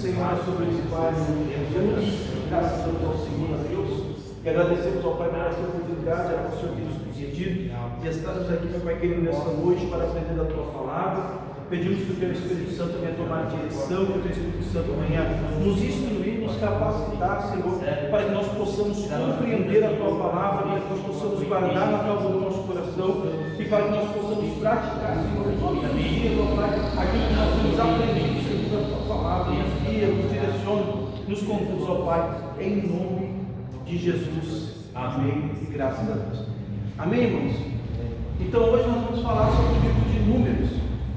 Senhor é sobre esse Pai, em nome de Jesus. Graças a Deus ao Senhor, a Deus. E agradecemos ao Pai por esta oportunidade, a que o Senhor tem nos concedido, de estarmos aqui, meu Pai querido, nessa noite para aprender a Tua palavra. Pedimos que o Teu Espírito Santo venha tomar direção, que o Teu Espírito Santo venha nos instruir, nos capacitar, Senhor, para que nós possamos compreender a Tua palavra, para que nós possamos guardar na Tua boca o nosso coração e para que nós possamos praticar, Senhor, todos os dias, ó Pai, aquilo que nós temos aprendido, segundo a Tua palavra, nos guia, nos direciona, nos conduz, ó Pai, em nome de Jesus. Amém. E graças a Deus. Amém, irmãos? Então hoje nós vamos falar sobre o livro de Números,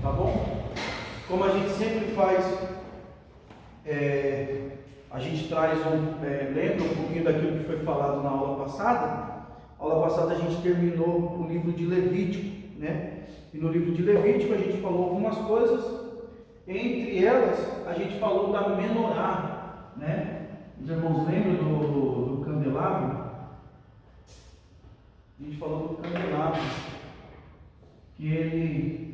tá bom? Como a gente sempre faz, a gente traz lembra um pouquinho daquilo que foi falado na aula passada. A aula passada a gente terminou o livro de Levítico, né? E no livro de Levítico a gente falou algumas coisas, entre elas a gente falou da menorá, né? Os irmãos lembram do candelabro? A gente falou do candelabro, que ele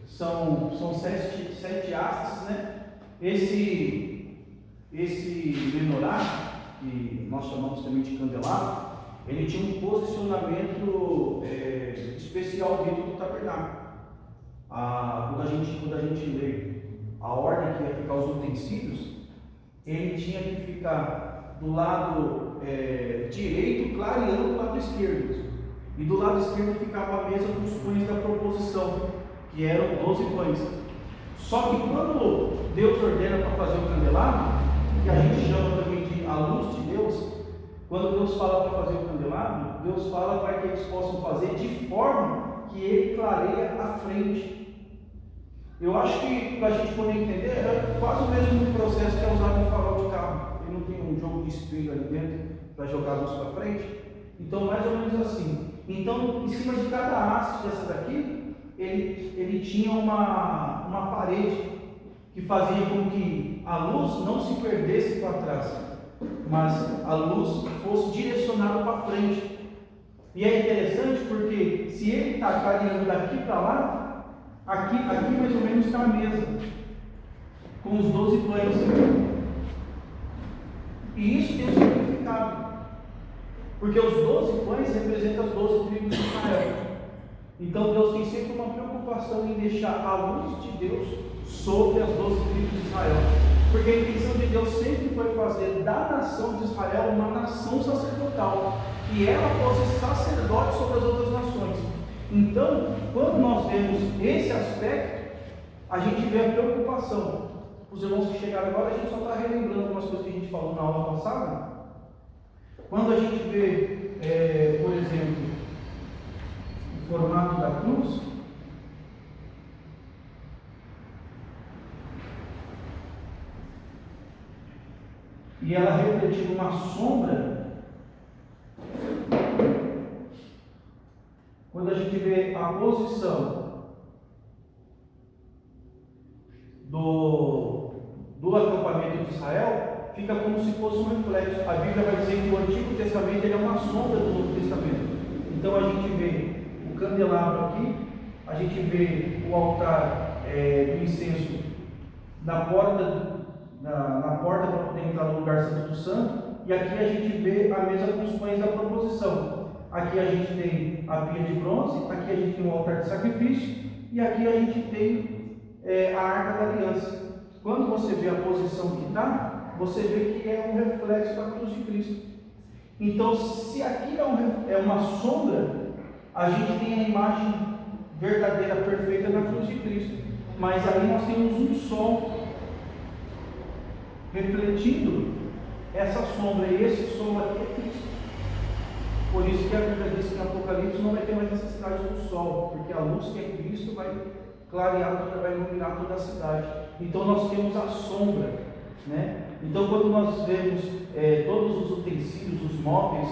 são sete hastes, né? Esse menorá, que nós chamamos também de candelabro, ele tinha um posicionamento especial dentro do tabernáculo. Quando a gente lê a ordem que ia ficar os utensílios, ele tinha que ficar do lado direito, clareando o lado esquerdo, e do lado esquerdo ficava a mesa com os pães da proposição, que eram 12 pães. Só que quando Deus ordena para fazer o candelabro, que a gente chama também de a luz de Deus, quando Deus fala para fazer o candelabro, Deus fala para que eles possam fazer de forma que ele clareia a frente. Eu acho que para a gente poder entender, é quase o mesmo processo que é usado no farol de carro. Ele não tem um jogo de espelho ali dentro para jogar a luz para frente. Então, mais ou menos assim. Então, em cima de cada haste dessa daqui, ele tinha uma parede que fazia com que a luz não se perdesse para trás, mas a luz fosse direcionada para frente. E é interessante porque se ele está clareando daqui para lá, aqui mais ou menos está a mesa, com os 12 pães. E isso tem um significado, porque os 12 pães representam as 12 tribos de Israel. Então Deus tem sempre uma preocupação em deixar a luz de Deus sobre as 12 tribos de Israel. Porque a intenção de Deus sempre foi fazer da nação de Israel uma nação sacerdotal, que ela fosse sacerdote sobre as outras nações. Então, quando nós vemos esse aspecto, a gente vê a preocupação. Os irmãos que chegaram agora, a gente só está relembrando algumas coisas que a gente falou na aula passada. Quando a gente vê, por exemplo, o formato da cruz, e ela refletindo uma sombra, quando a gente vê a posição do acampamento de Israel, fica como se fosse um reflexo. A Bíblia vai dizer que o Antigo Testamento ele é uma sombra do Novo Testamento. Então a gente vê o candelabro aqui, a gente vê o altar do incenso na porta para poder entrar no lugar santo do santo, e aqui a gente vê a mesa com os pães da proposição. Aqui a gente tem a pia de bronze, aqui a gente tem o altar de sacrifício, e aqui a gente tem a arca da aliança. Quando você vê a posição que está, você vê que é um reflexo da cruz de Cristo. Então, se aqui é uma sombra, a gente tem a imagem verdadeira, perfeita da cruz de Cristo. Mas aí nós temos um sol refletindo essa sombra, e esse sol aqui é Cristo. Por isso que a Bíblia diz que no Apocalipse não vai ter mais necessidade do sol, porque a luz que é Cristo vai clarear, vai iluminar toda a cidade. Então nós temos a sombra, né? Então quando nós vemos todos os utensílios, os móveis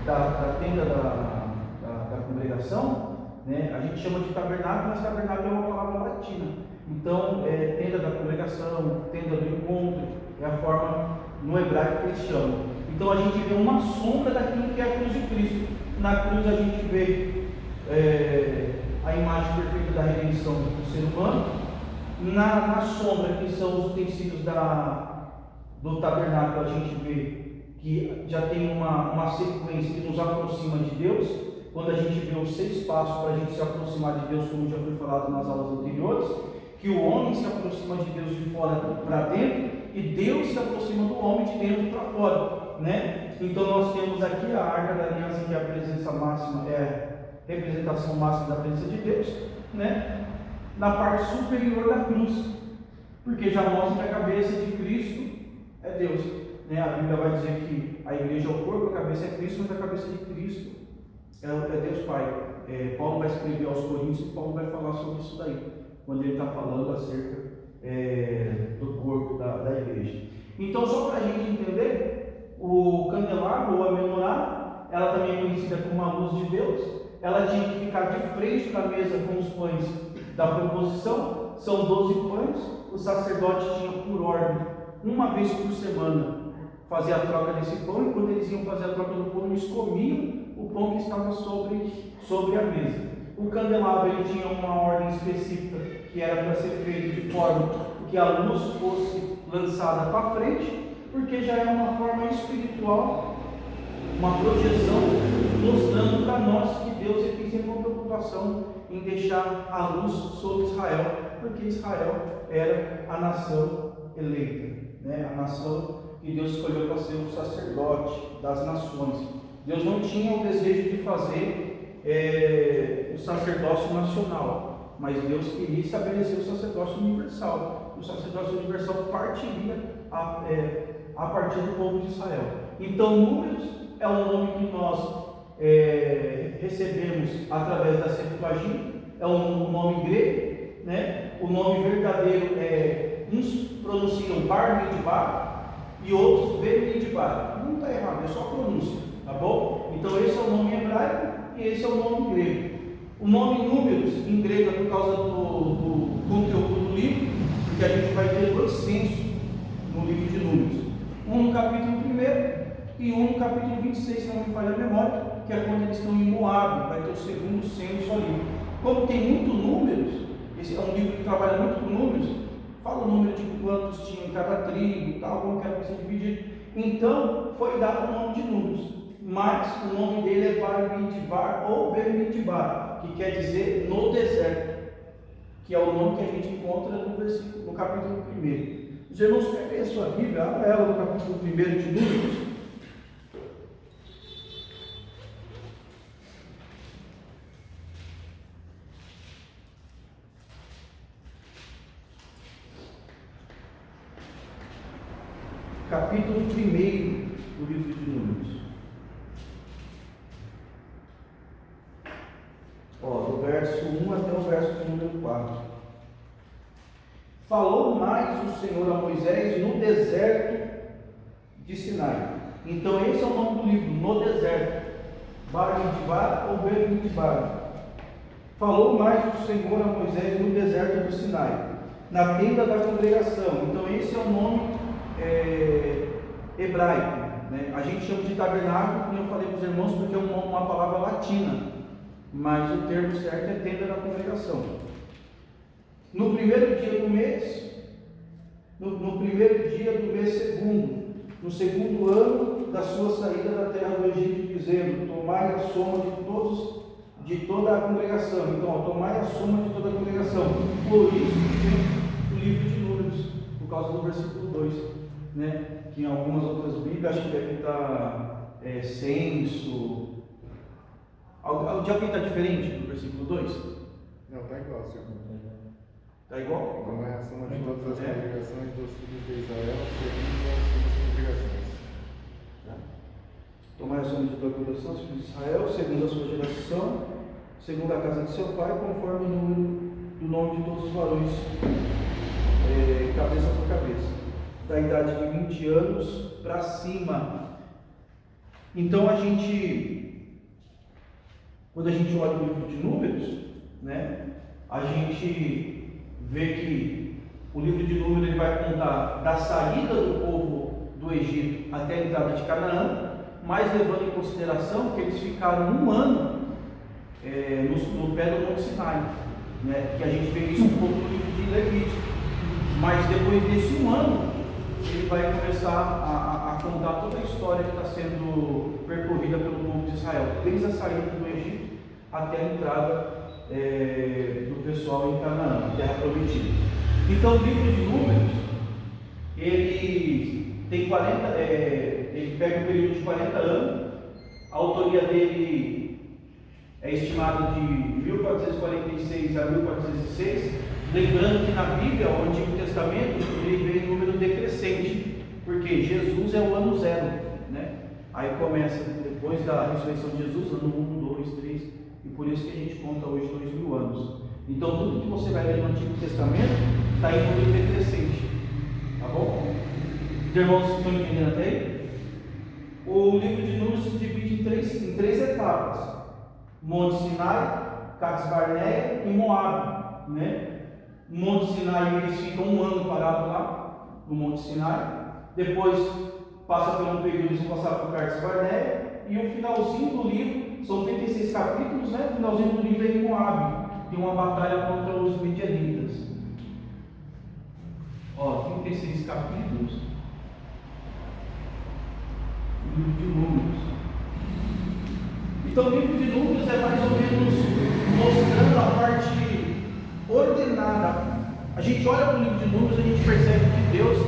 da tenda da congregação, né? A gente chama de tabernáculo, mas tabernáculo é uma palavra latina. Então, tenda da congregação, tenda do encontro, é a forma no hebraico que eles chamam. Então a gente vê uma sombra daquilo que é a cruz de Cristo. Na cruz a gente vê a imagem perfeita da redenção do ser humano. Na sombra, que são os utensílios do tabernáculo, a gente vê que já tem uma sequência que nos aproxima de Deus. Quando a gente vê os 6 passos para a gente se aproximar de Deus, como já foi falado nas aulas anteriores, que o homem se aproxima de Deus de fora para dentro e Deus se aproxima do homem de dentro para fora, né? Então nós temos aqui a Arca da Aliança, que é a presença máxima, a representação máxima da presença de Deus, né? Na parte superior da cruz, porque já mostra que a cabeça de Cristo é Deus, né? A Bíblia vai dizer que a igreja é o corpo, a cabeça é Cristo, mas a cabeça de Cristo é Deus Pai. Paulo vai escrever aos Coríntios e Paulo vai falar sobre isso daí, quando ele está falando acerca do corpo da igreja. Então, só para a gente entender, o candelabro ou a menorá, ela também é conhecida como a luz de Deus. Ela tinha que ficar de frente da mesa com os pães da proposição. São 12 pães. O sacerdote tinha por ordem, uma vez por semana, fazer a troca desse pão, e quando eles iam fazer a troca do pão, eles comiam o pão que estava sobre a mesa. O candelabro ele tinha uma ordem específica, que era para ser feito de forma que a luz fosse lançada para frente, porque já é uma forma espiritual, uma projeção, mostrando para nós que Deus tem sempre uma preocupação em deixar a luz sobre Israel, porque Israel era a nação eleita, né? A nação que Deus escolheu para ser o sacerdote das nações. Deus não tinha o desejo de fazer o sacerdócio nacional, mas Deus queria estabelecer o sacerdócio universal. O sacerdócio universal partiria a partir do povo de Israel. Então, Números é o nome que nós recebemos através da Septuaginta, é um nome grego, né? O nome verdadeiro uns pronunciam Bar Midbar e outros Ber Midbar. Não está errado, é só pronúncia, tá bom? Então esse é o nome hebraico e esse é o nome grego. O nome Números em grego é por causa do conteúdo do livro, porque a gente vai ter 2 censos no livro de Números, um no capítulo 1 e um no capítulo 26, se não me falha a memória, que é quando eles estão em Moabe, vai ter o segundo censo ali. Como tem muito números, esse é um livro que trabalha muito com números, fala o número de quantos tinha em cada tribo, tal, como que era para ser dividido. Então, foi dado o nome de Números, mas o nome dele é Bar Midbar ou Ber Midbar, que quer dizer no deserto, que é o nome que a gente encontra no capítulo 1. Os irmãos querem ler a sua Bíblia, abra ela no capítulo 1 de Números. Capítulo 1 do livro de Números. Do verso 1 até o verso de número 4. Falou mais o Senhor a Moisés no deserto de Sinai. Então esse é o nome do livro, no deserto. Bar Midbar ou Ber Midbar. Falou mais o Senhor a Moisés no deserto do Sinai, na tenda da congregação. Então esse é o nome hebraico, né? A gente chama de tabernáculo, como eu falei para os irmãos, porque é uma palavra latina, mas o termo certo é tenda da congregação. No primeiro dia do mês, no primeiro dia do mês segundo, no segundo ano da sua saída da terra do Egito, dizendo: tomai a soma de toda a congregação. Então, tomai a soma de toda a congregação. Por isso tem o livro de Números, por causa do versículo 2. Né? Que em algumas outras Bíblias, acho que deve estar censo. De alguém está diferente no versículo 2? Não, está igual, senhor. Está igual? Como é a soma de todas as congregações dos filhos de Israel, segundo as suas congregações. Tomai a soma de toda a congregação dos filhos de Israel, segundo a sua geração, segundo a casa de seu pai, conforme o número do nome de todos os varões, cabeça por cabeça, da idade de 20 anos para cima. Então quando a gente olha o livro de Números, né, a gente vê que o livro de Números ele vai contar da saída do povo do Egito até a entrada de Canaã, mas levando em consideração que eles ficaram um ano no pé do Monte Sinai, né? Que a gente vê isso um pouco no livro de Levítico, mas depois desse um ano ele vai começar a contar toda a história que está sendo percorrida pelo povo de Israel, desde a saída do Egito até a entrada do pessoal em Canaã, terra prometida. Então o livro de Números ele tem 40, ele pega um período de 40 anos, a autoria dele é estimada de 1446 a 1406, lembrando que na Bíblia, o Antigo Testamento, ele vem em número decrescente, porque Jesus é o ano zero, né? Aí começa, depois da ressurreição de Jesus, ano 1, 2, 3, e por isso que a gente conta hoje 2000 anos. Então tudo que você vai ler no Antigo Testamento está em número decrescente, tá bom? Os irmãos estão entendendo até aí? O livro de Números se divide em três etapas: Monte Sinai, Cades Barneia e Moabe, né? No Monte Sinai eles ficam um ano parados lá no Monte Sinai, depois passa por um período, eles vão passar por Cades Barneia, e o finalzinho do livro, são 36 capítulos, né? O finalzinho do livro é em Moabe, tem uma batalha contra os midianitas. 36 capítulos, livro de Números. Então o livro de Números é mais ou menos mostrando a parte ordenada. A gente olha para o livro de Números e a gente percebe que Deus,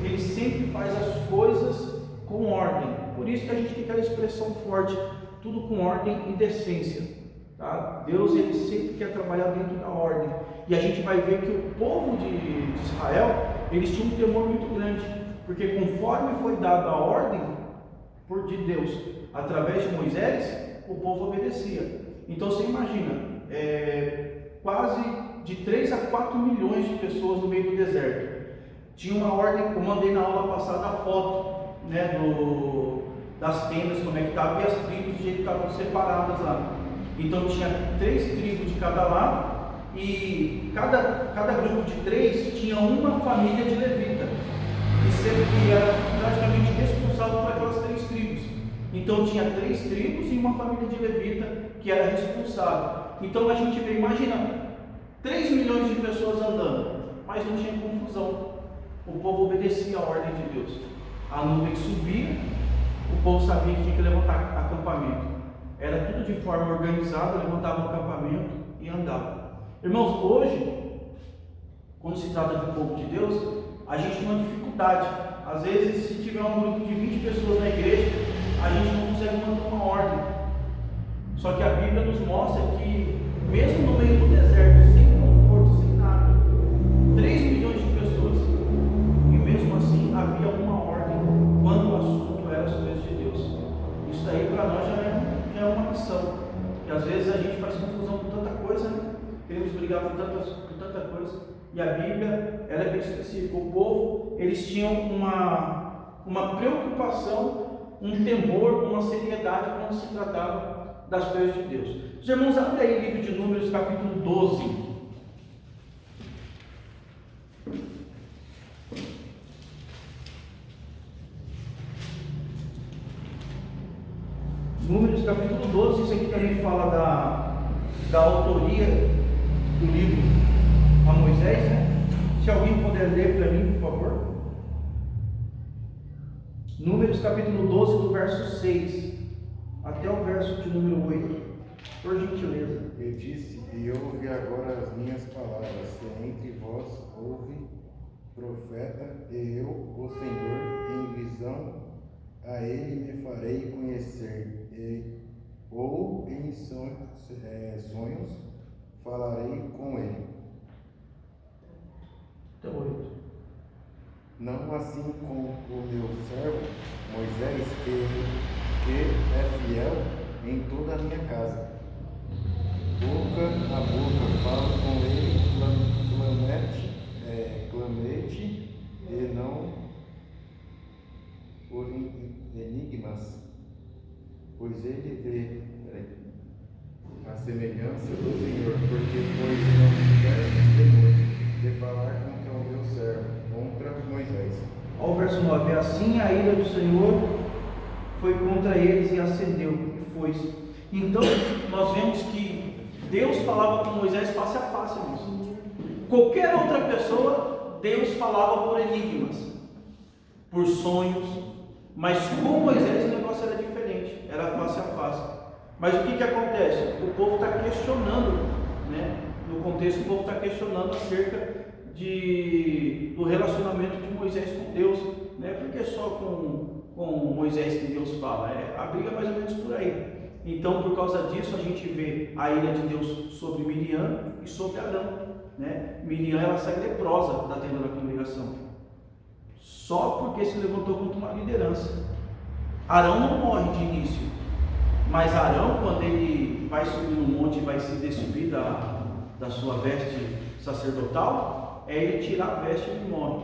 ele sempre faz as coisas com ordem. Por isso que a gente tem aquela expressão forte, tudo com ordem e decência, tá? Deus, ele sempre quer trabalhar dentro da ordem. E a gente vai ver que o povo de Israel, eles tinham um temor muito grande, porque conforme foi dada a ordem de Deus através de Moisés, o povo obedecia. Então você imagina, quase de 3 a 4 milhões de pessoas no meio do deserto. Tinha uma ordem, eu mandei na aula passada a foto, né, das tendas, como é que estava, e as tribos de jeito que estavam separadas lá. Então tinha 3 tribos de cada lado, e cada grupo de 3 tinha uma família de levita, que era praticamente responsável por aquelas 3 tribos. Então tinha 3 tribos e uma família de levita que era responsável. Então a gente vê, imagina, 3 milhões de pessoas andando, mas não tinha confusão. O povo obedecia a ordem de Deus. A nuvem subia, o povo sabia que tinha que levantar acampamento. Era tudo de forma organizada, levantava o acampamento e andava. Irmãos, hoje, quando se trata do povo de Deus, a gente tem uma dificuldade. Às vezes, se tiver um grupo de 20 pessoas na igreja, a gente não consegue manter uma ordem. Só que a Bíblia nos mostra que, mesmo no meio do deserto, sem conforto, sem nada, 3 milhões de pessoas, e mesmo assim havia uma ordem quando o assunto era as coisas de Deus. Isso daí para nós já é uma missão, que às vezes a gente faz confusão com tanta coisa, né? Queremos brigar por tanta coisa, e a Bíblia, ela é bem específica. O povo, eles tinham uma preocupação, um temor, uma seriedade quando se tratava das coisas de Deus. Os irmãos, abre aí o livro de Números, capítulo 12. Números, capítulo 12, isso aqui também fala da autoria do livro a Moisés, né? Se alguém puder ler para mim, por favor. Números, capítulo 12, do verso 6 até o verso de número 8, por gentileza. Eu disse, e ouve agora as minhas palavras, se entre vós houve profeta, e eu, o Senhor, em visão, a ele me farei conhecer, ou em sonhos falarei com ele. Até o 8. Não assim com o meu servo Moisés, que é fiel em toda a minha casa. Boca a boca falo com ele, clamete e não por enigmas, pois ele vê a semelhança do Senhor, porque pois não quer testemunho de Olha o verso 9: assim a ira do Senhor foi contra eles e acendeu, e foi. Então, nós vemos que Deus falava com Moisés face a face, irmãos. Qualquer outra pessoa, Deus falava por enigmas, por sonhos, mas com Moisés o negócio era diferente, era face a face. Mas o que acontece? O povo está questionando, né? No contexto, o povo está questionando acerca do relacionamento de Moisés com Deus, né? Porque só com Moisés que Deus fala, a briga é mais ou menos por aí. Então, por causa disso, a gente vê a ira de Deus sobre Miriam e sobre Arão, né? Miriam, ela sai leprosa da tenda da congregação, só porque se levantou contra uma liderança. Arão não morre de início, mas Arão, quando ele vai subir no monte e vai se despir da sua veste sacerdotal, ele tirar a veste e ele morre.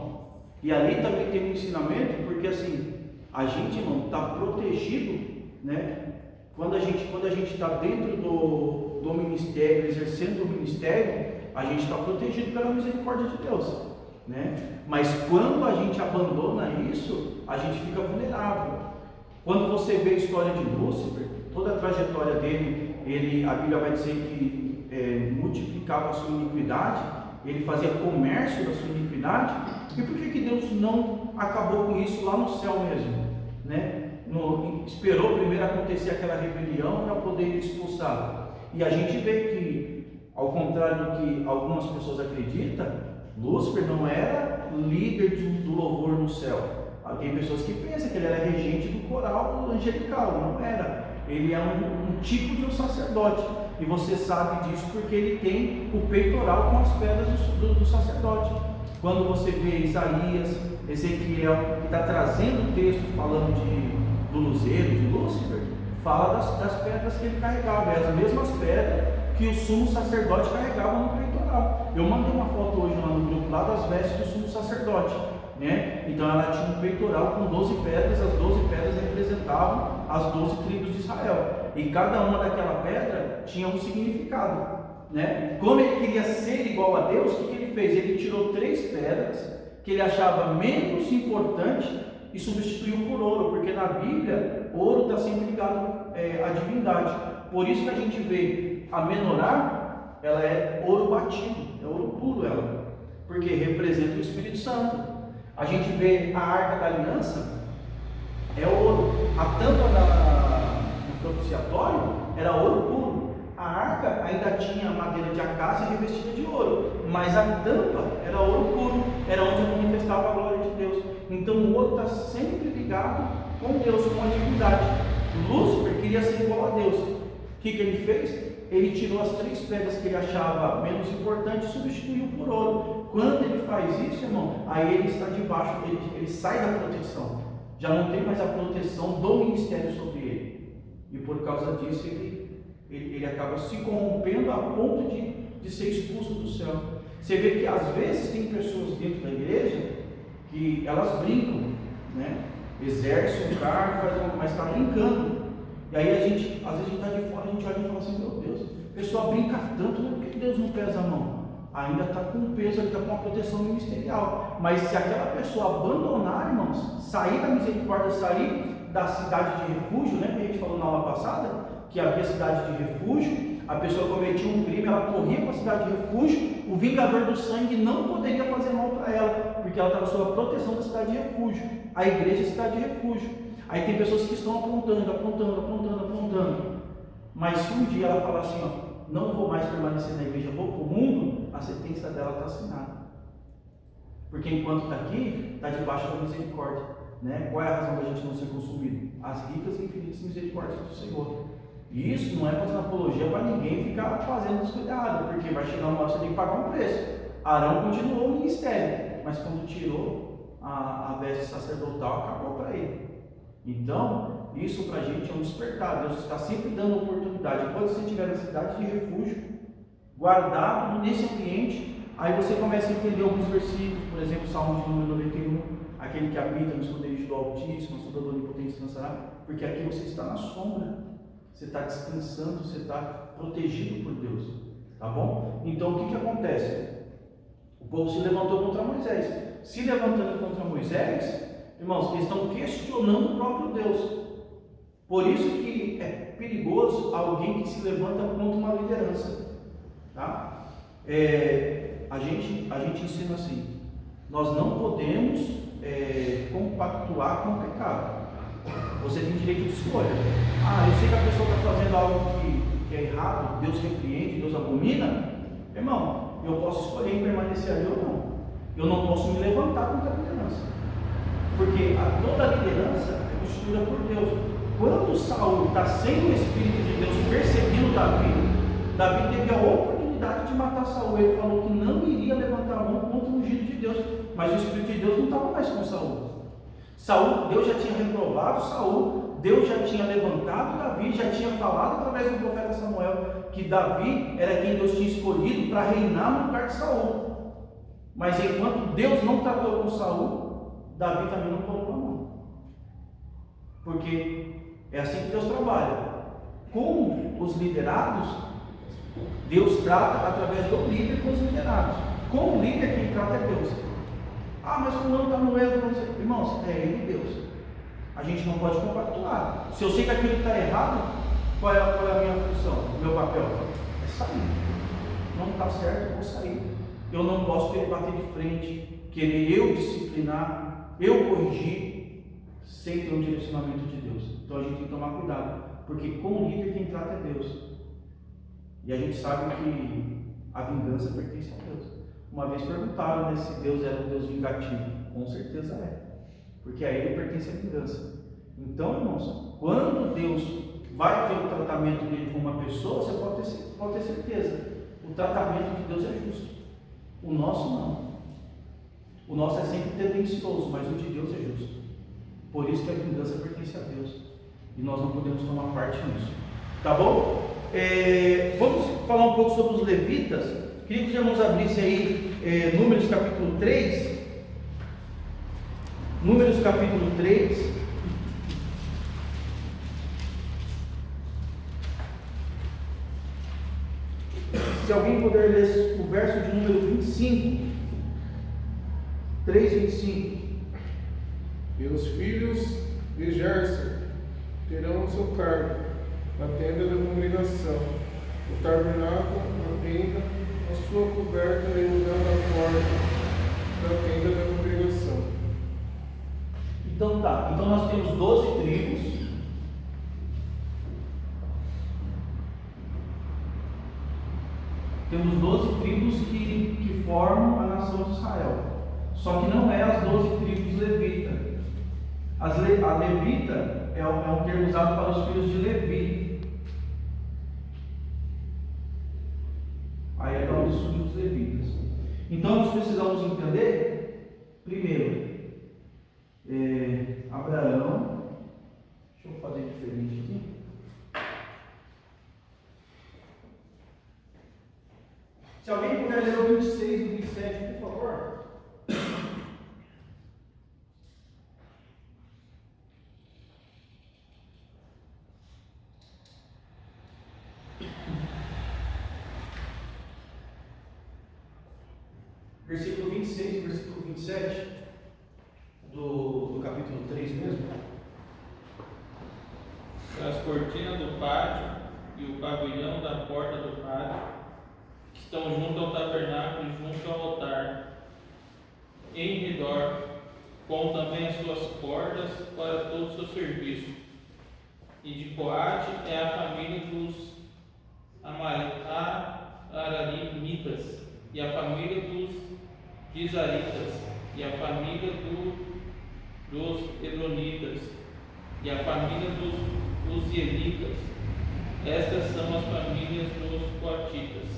E ali também tem um ensinamento, porque assim, a gente não está protegido, né? Quando a gente está dentro do ministério, exercendo o ministério, a gente está protegido pela misericórdia de Deus, né? Mas quando a gente abandona isso, a gente fica vulnerável. Quando você vê a história de Lúcifer, toda a trajetória dele, a Bíblia vai dizer que multiplicava a sua iniquidade, ele fazia comércio da sua iniquidade. E por que Deus não acabou com isso lá no céu mesmo, né? Esperou primeiro acontecer aquela rebelião para poder expulsar. E a gente vê que, ao contrário do que algumas pessoas acreditam, Lúcifer não era líder do louvor no céu. Tem pessoas que pensam que ele era regente do coral angelical. Não era. Ele é um tipo de um sacerdote. E você sabe disso porque ele tem o peitoral com as pedras do sacerdote. Quando você vê Isaías, Ezequiel, que está trazendo o texto falando do luzeiro, de Lúcifer, fala das pedras que ele carregava, as mesmas pedras que o sumo sacerdote carregava no peitoral. Eu mandei uma foto hoje lá no grupo, lá das vestes do sumo sacerdote, né? Então ela tinha um peitoral com 12 pedras, as 12 pedras representavam as 12 tribos de Israel, e cada uma daquela pedra tinha um significado, né? Como ele queria ser igual a Deus, o que ele fez? Ele tirou 3 pedras que ele achava menos importante e substituiu por ouro, porque na Bíblia ouro está sempre ligado à divindade. Por isso que a gente vê a menorá, ela é ouro batido, é ouro puro ela, porque representa o Espírito Santo. A gente vê a Arca da Aliança, é ouro. A tampa do propiciatório era ouro puro. A arca ainda tinha madeira de acácia revestida de ouro, mas a tampa era ouro puro, era onde manifestava a glória de Deus. Então o ouro está sempre ligado com Deus, com a divindade. Lúcifer queria ser igual a Deus. O que ele fez? Ele tirou as 3 pedras que ele achava menos importantes e substituiu por ouro. Quando ele faz isso, irmão, aí ele está debaixo, ele sai da proteção. Já não tem mais a proteção do ministério sobre ele. E por causa disso ele acaba se corrompendo a ponto de ser expulso do céu. Você vê que às vezes tem pessoas dentro da igreja que elas brincam, né? Exercem um cargo, mas está brincando. E aí às vezes a gente está de fora, a gente olha e fala assim, meu Deus, a pessoa brinca tanto, né? Por que Deus não pesa a mão? Ainda está com um peso, ele está com uma proteção ministerial. Mas se aquela pessoa abandonar, irmãos, sair da misericórdia, sair da cidade de refúgio, né? Que a gente falou na aula passada, que havia cidade de refúgio, a pessoa cometia um crime, ela corria para a cidade de refúgio, o vingador do sangue não poderia fazer mal para ela, porque ela estava sob a proteção da cidade de refúgio. A igreja é cidade de refúgio. Aí tem pessoas que estão apontando. Mas se um dia ela falar assim, ó, não vou mais permanecer na igreja, vou para o mundo, a sentença dela está assinada. Porque enquanto está aqui, está debaixo da misericórdia, né? Qual é a razão da gente não ser consumido? As ricas e infinitas misericórdias do Senhor. E isso não é fazendo apologia para ninguém ficar fazendo descuidado, porque vai chegar uma hora que você tem que pagar um preço. Arão continuou o ministério, mas quando tirou a veste sacerdotal, acabou para ele. Então, isso para a gente é um despertar. Deus está sempre dando oportunidade. Quando você estiver na cidade de refúgio, guardado nesse ambiente, aí você começa a entender alguns versículos, por exemplo, Salmo de número 91, aquele que habita no esconderijo do Altíssimo, a sombra do Onipotente descansará, porque aqui você está na sombra. Você está descansando, você está protegido por Deus, tá bom? Então o que acontece? O povo se levantou contra Moisés. se levantando contra Moisés, irmãos, eles estão questionando o próprio Deus. Por isso que é perigoso alguém que se levanta contra uma liderança. Tá? A gente ensina assim: nós não podemos compactuar com o pecado. Você tem direito de escolha. Eu sei que a pessoa está fazendo algo que é errado, Deus repreende, Deus abomina. Irmão, eu posso escolher em permanecer ali ou não. Eu não posso me levantar contra a liderança, porque toda a liderança é constituída por Deus. Quando Saul está sem o Espírito de Deus perseguindo Davi teve a oportunidade de matar Saul. Ele falou que não iria levantar a mão contra o ungido de Deus, mas o Espírito de Deus não estava mais com Saul. Deus já tinha reprovado Saul, Deus já tinha levantado Davi, já tinha falado através do profeta Samuel que Davi era quem Deus tinha escolhido para reinar no lugar de Saul. Mas enquanto Deus não tratou com Saul, Davi também não colocou a mão. Porque é assim que Deus trabalha. Com os liderados, Deus trata através do líder com os liderados. Com o líder, quem trata é Deus. Mas fulano está no erro. Irmãos, é ele e Deus. A gente não pode compactuar. Se eu sei que aquilo está errado, qual é a minha função, o meu papel? É sair. Não está certo, eu vou sair. Eu não posso querer bater de frente, querer eu disciplinar, eu corrigir, sem ter um direcionamento de Deus. Então a gente tem que tomar cuidado, porque com o líder quem trata é Deus. E a gente sabe que a vingança pertence a Deus. Uma vez perguntaram, né, se Deus era um Deus vingativo. Com certeza é, porque a Ele pertence a vingança. Então, irmãos, quando Deus vai ter o tratamento dele com uma pessoa, você pode ter certeza, o tratamento de Deus é justo. O nosso não. O nosso é sempre tendencioso, mas o de Deus é justo. Por isso que a vingança pertence a Deus. E nós não podemos tomar parte nisso. Tá bom? Vamos falar um pouco sobre os levitas. Queria que os irmãos abrissem aí Números capítulo 3. Números capítulo 3. Se alguém puder ler o verso de número 25, 3:25. E os filhos de Gerson terão o seu cargo, a tenda da congregação, o tabernáculo, a tenda, a sua coberta e o véu da porta da tenda da congregação. Então nós temos 12 tribos. Temos 12 tribos que formam a nação de Israel. Só que não é as 12 tribos levitas. A levita é um termo usado para os filhos de Levi. Aí é para onde surgem os levitas. Então nós precisamos entender, primeiro, Abraão. Deixa eu fazer diferente aqui. Se alguém puder ler o 26 e 27, por favor. Versículo 26 e versículo 27 do capítulo 3 mesmo. As cortinas do pátio e o pavilhão da porta do pátio, que estão junto ao tabernáculo e junto ao altar, em redor, com também as suas cordas para todo o seu serviço. E de Coate é a família dos Ararimitas, e a família dos Gizaritas, e a família dos Hebronitas, e a família dos Uzielitas. Estas são as famílias dos Coatitas.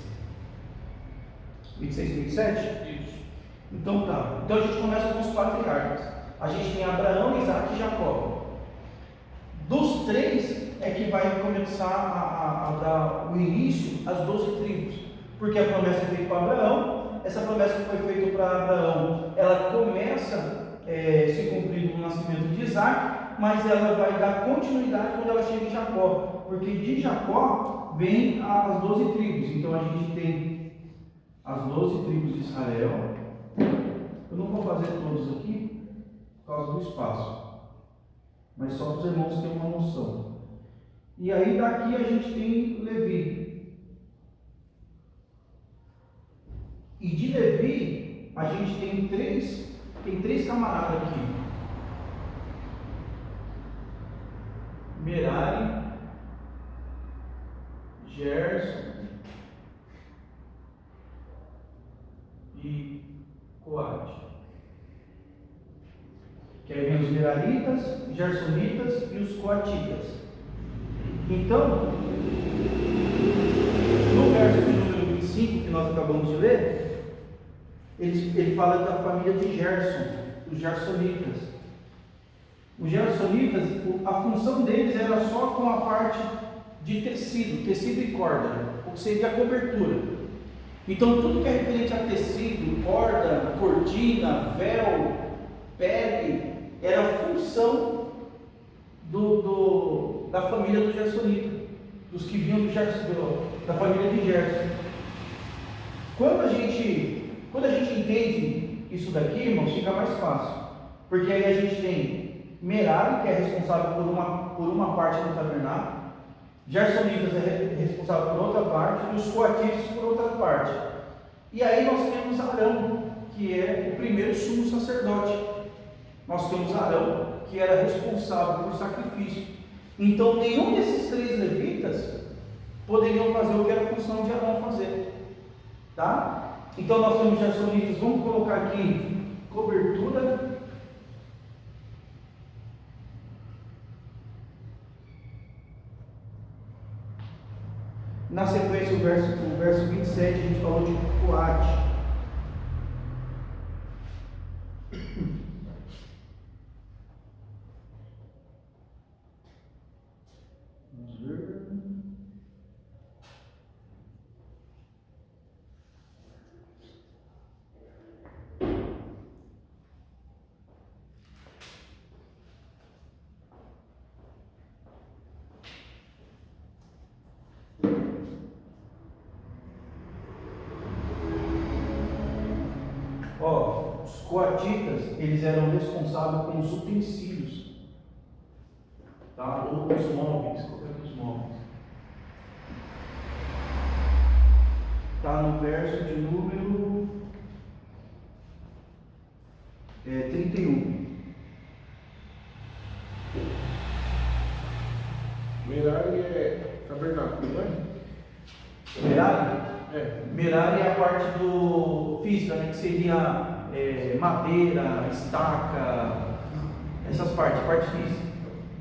26 e 27? Isso. Então tá. Então a gente começa com os patriarcas. A gente tem Abraão, Isaac e Jacó. Dos três é que vai começar a dar o início às 12 tribos. Porque a promessa é feita para Abraão. Essa promessa que foi feita para Abraão, ela começa se cumprir no nascimento de Isaac, mas ela vai dar continuidade quando ela chega em Jacó. Porque de Jacó vem as 12 tribos. Então a gente tem as 12 tribos de Israel, Eu não vou fazer todos aqui por causa do espaço, mas só para os irmãos terem uma noção. E aí daqui a gente tem Levi. E de Levi a gente tem três camaradas aqui: Merari, Gerson e Coate. Que aí vem os Meraritas, Gersonitas e os Coatitas. Então, no verso de número 25 que nós acabamos de ler, ele fala da família de Gerson, os Gersonitas. Os Gersonitas, a função deles era só com a parte de tecido e corda, o que seria a cobertura. Então, tudo que é referente a tecido, corda, cortina, véu, pele, era a função da família do Gersonita, dos que vinham da família de Gerson. Quando a gente entende isso daqui, irmãos, fica mais fácil, porque aí a gente tem Merari, que é responsável por uma parte do tabernáculo, Gersonitas é responsável por outra parte, e os Coatitas por outra parte. E aí nós temos Arão, que é o primeiro sumo sacerdote. Nós temos Arão, que era responsável por sacrifício. Então nenhum desses três levitas poderiam fazer o que era a função de Arão fazer. Tá? Então nós temos Gersonitas, vamos colocar aqui cobertura. Na sequência, o verso 27, a gente falou de Coate. Vamos ver. Os coatitas, eles eram responsáveis pelos utensílios, tá? Ou os móveis, qualquer dos móveis. Está no verso de número 31. Merari é tabernáculo, não é? Merari? É. Merari é a parte do física, né? Que seria madeira, estaca, essas partes, a parte física.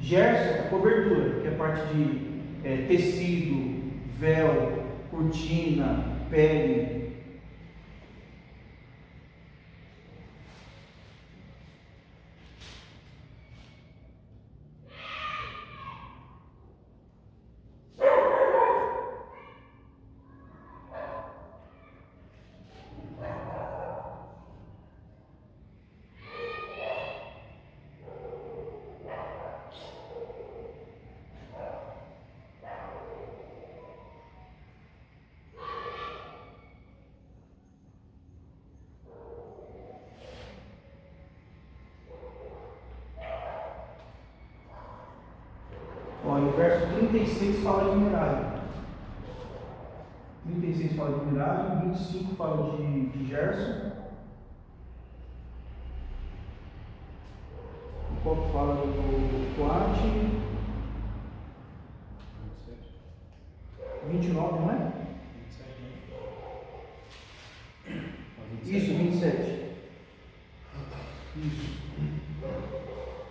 Gerson, a cobertura, que é a parte de tecido, véu, cortina, pele. O verso 36 fala de Merari. 36 fala de Merari, 25 fala de Gerson. Um pouco fala do Coate. 29, não é? 27. Isso, 27. Isso.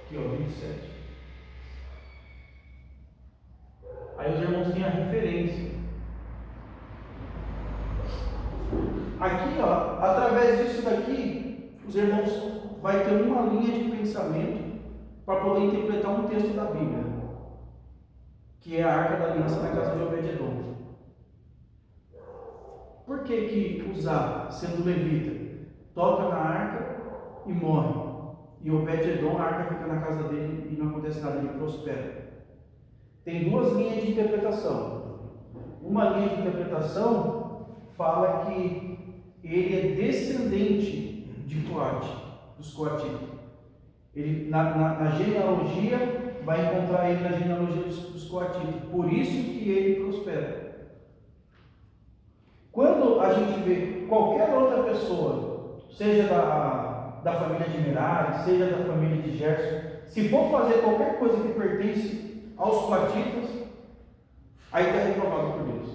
Aqui, ó, 27. Aí os irmãos têm a referência. Aqui, ó, através disso daqui, os irmãos vão ter uma linha de pensamento para poder interpretar um texto da Bíblia, que é a Arca da Aliança na casa de Obed-edom. Por que Uzá, sendo levita, toca na arca e morre? E Obed-edom, a arca fica na casa dele e não acontece nada, ele prospera. Tem duas linhas de interpretação. Uma linha de interpretação fala que ele é descendente de Coate, dos coatitas. Ele, na genealogia, vai encontrar ele na genealogia dos coatitas. Por isso que ele prospera. Quando a gente vê qualquer outra pessoa, seja da família de Merari, seja da família de Gerson, se for fazer qualquer coisa que pertence aos coatitas, aí está reprovado por Deus.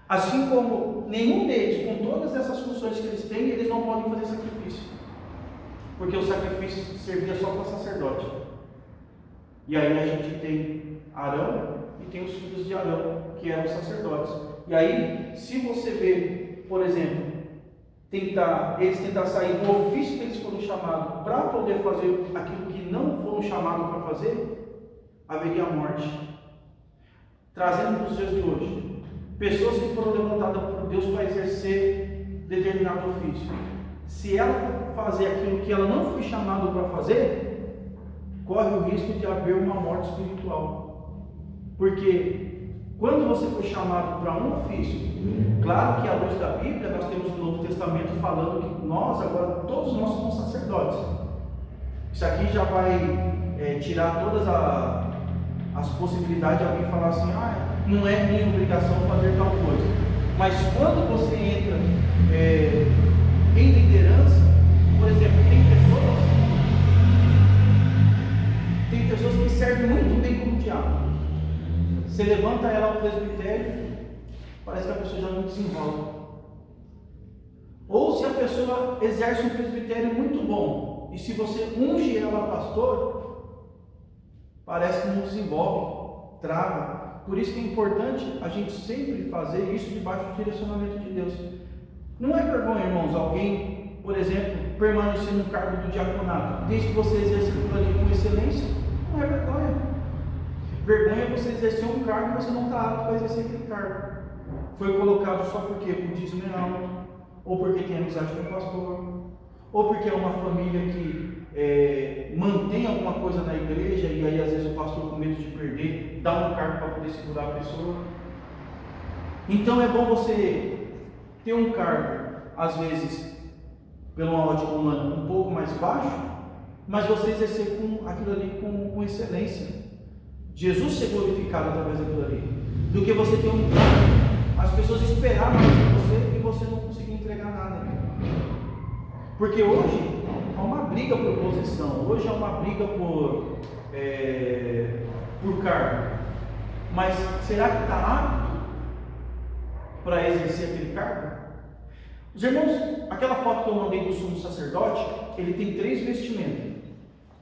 Assim como nenhum deles, com todas essas funções que eles têm, eles não podem fazer sacrifício. Porque o sacrifício servia só para sacerdote. E aí a gente tem Arão e tem os filhos de Arão, que eram sacerdotes. E aí, se você vê, por exemplo, eles tentar sair do ofício que eles foram chamados para poder fazer aquilo que não foram chamados para fazer, haveria morte. Trazendo para os dias de hoje, pessoas que foram levantadas por Deus para exercer determinado ofício. Se ela fazer aquilo que ela não foi chamada para fazer, corre o risco de haver uma morte espiritual. Porque quando você foi chamado para um ofício, claro que à luz da Bíblia nós temos o Novo Testamento falando que nós, agora, todos nós somos sacerdotes. Isso aqui já vai tirar todas as possibilidades de alguém falar assim, não é minha obrigação fazer tal coisa. Mas quando você entra em liderança, por exemplo, tem pessoas que servem muito bem como diácono. Você levanta ela ao presbitério, parece que a pessoa já não desenrola. Ou se a pessoa exerce um presbitério muito bom, e se você unge ela a pastor, parece que não desenvolve, trava. Por isso que é importante a gente sempre fazer isso debaixo do direcionamento de Deus. Não é vergonha, irmãos, alguém, por exemplo, permanecer no cargo do diaconato, desde que você exerça aquilo ali com excelência. Não é vergonha. Vergonha é você exercer um cargo e você não está apto para exercer aquele cargo. Foi colocado só porque o dízimo é alto, ou porque tem amizade com o pastor, ou porque é uma família que mantém alguma coisa na igreja e aí às vezes o pastor, com medo de perder, dá um cargo para poder segurar a pessoa. Então é bom você ter um cargo, às vezes, pela ótica humana, um pouco mais baixo, mas você exercer aquilo ali com excelência. Jesus ser glorificado através daquilo ali, do que você ter um cargo, as pessoas esperar mais de você e você não conseguir entregar nada. Porque hoje há uma briga por posição, hoje há uma briga por cargo. Mas será que está apto para exercer aquele cargo? Os irmãos, aquela foto que eu mandei do sumo sacerdote, ele tem 3 vestimentas.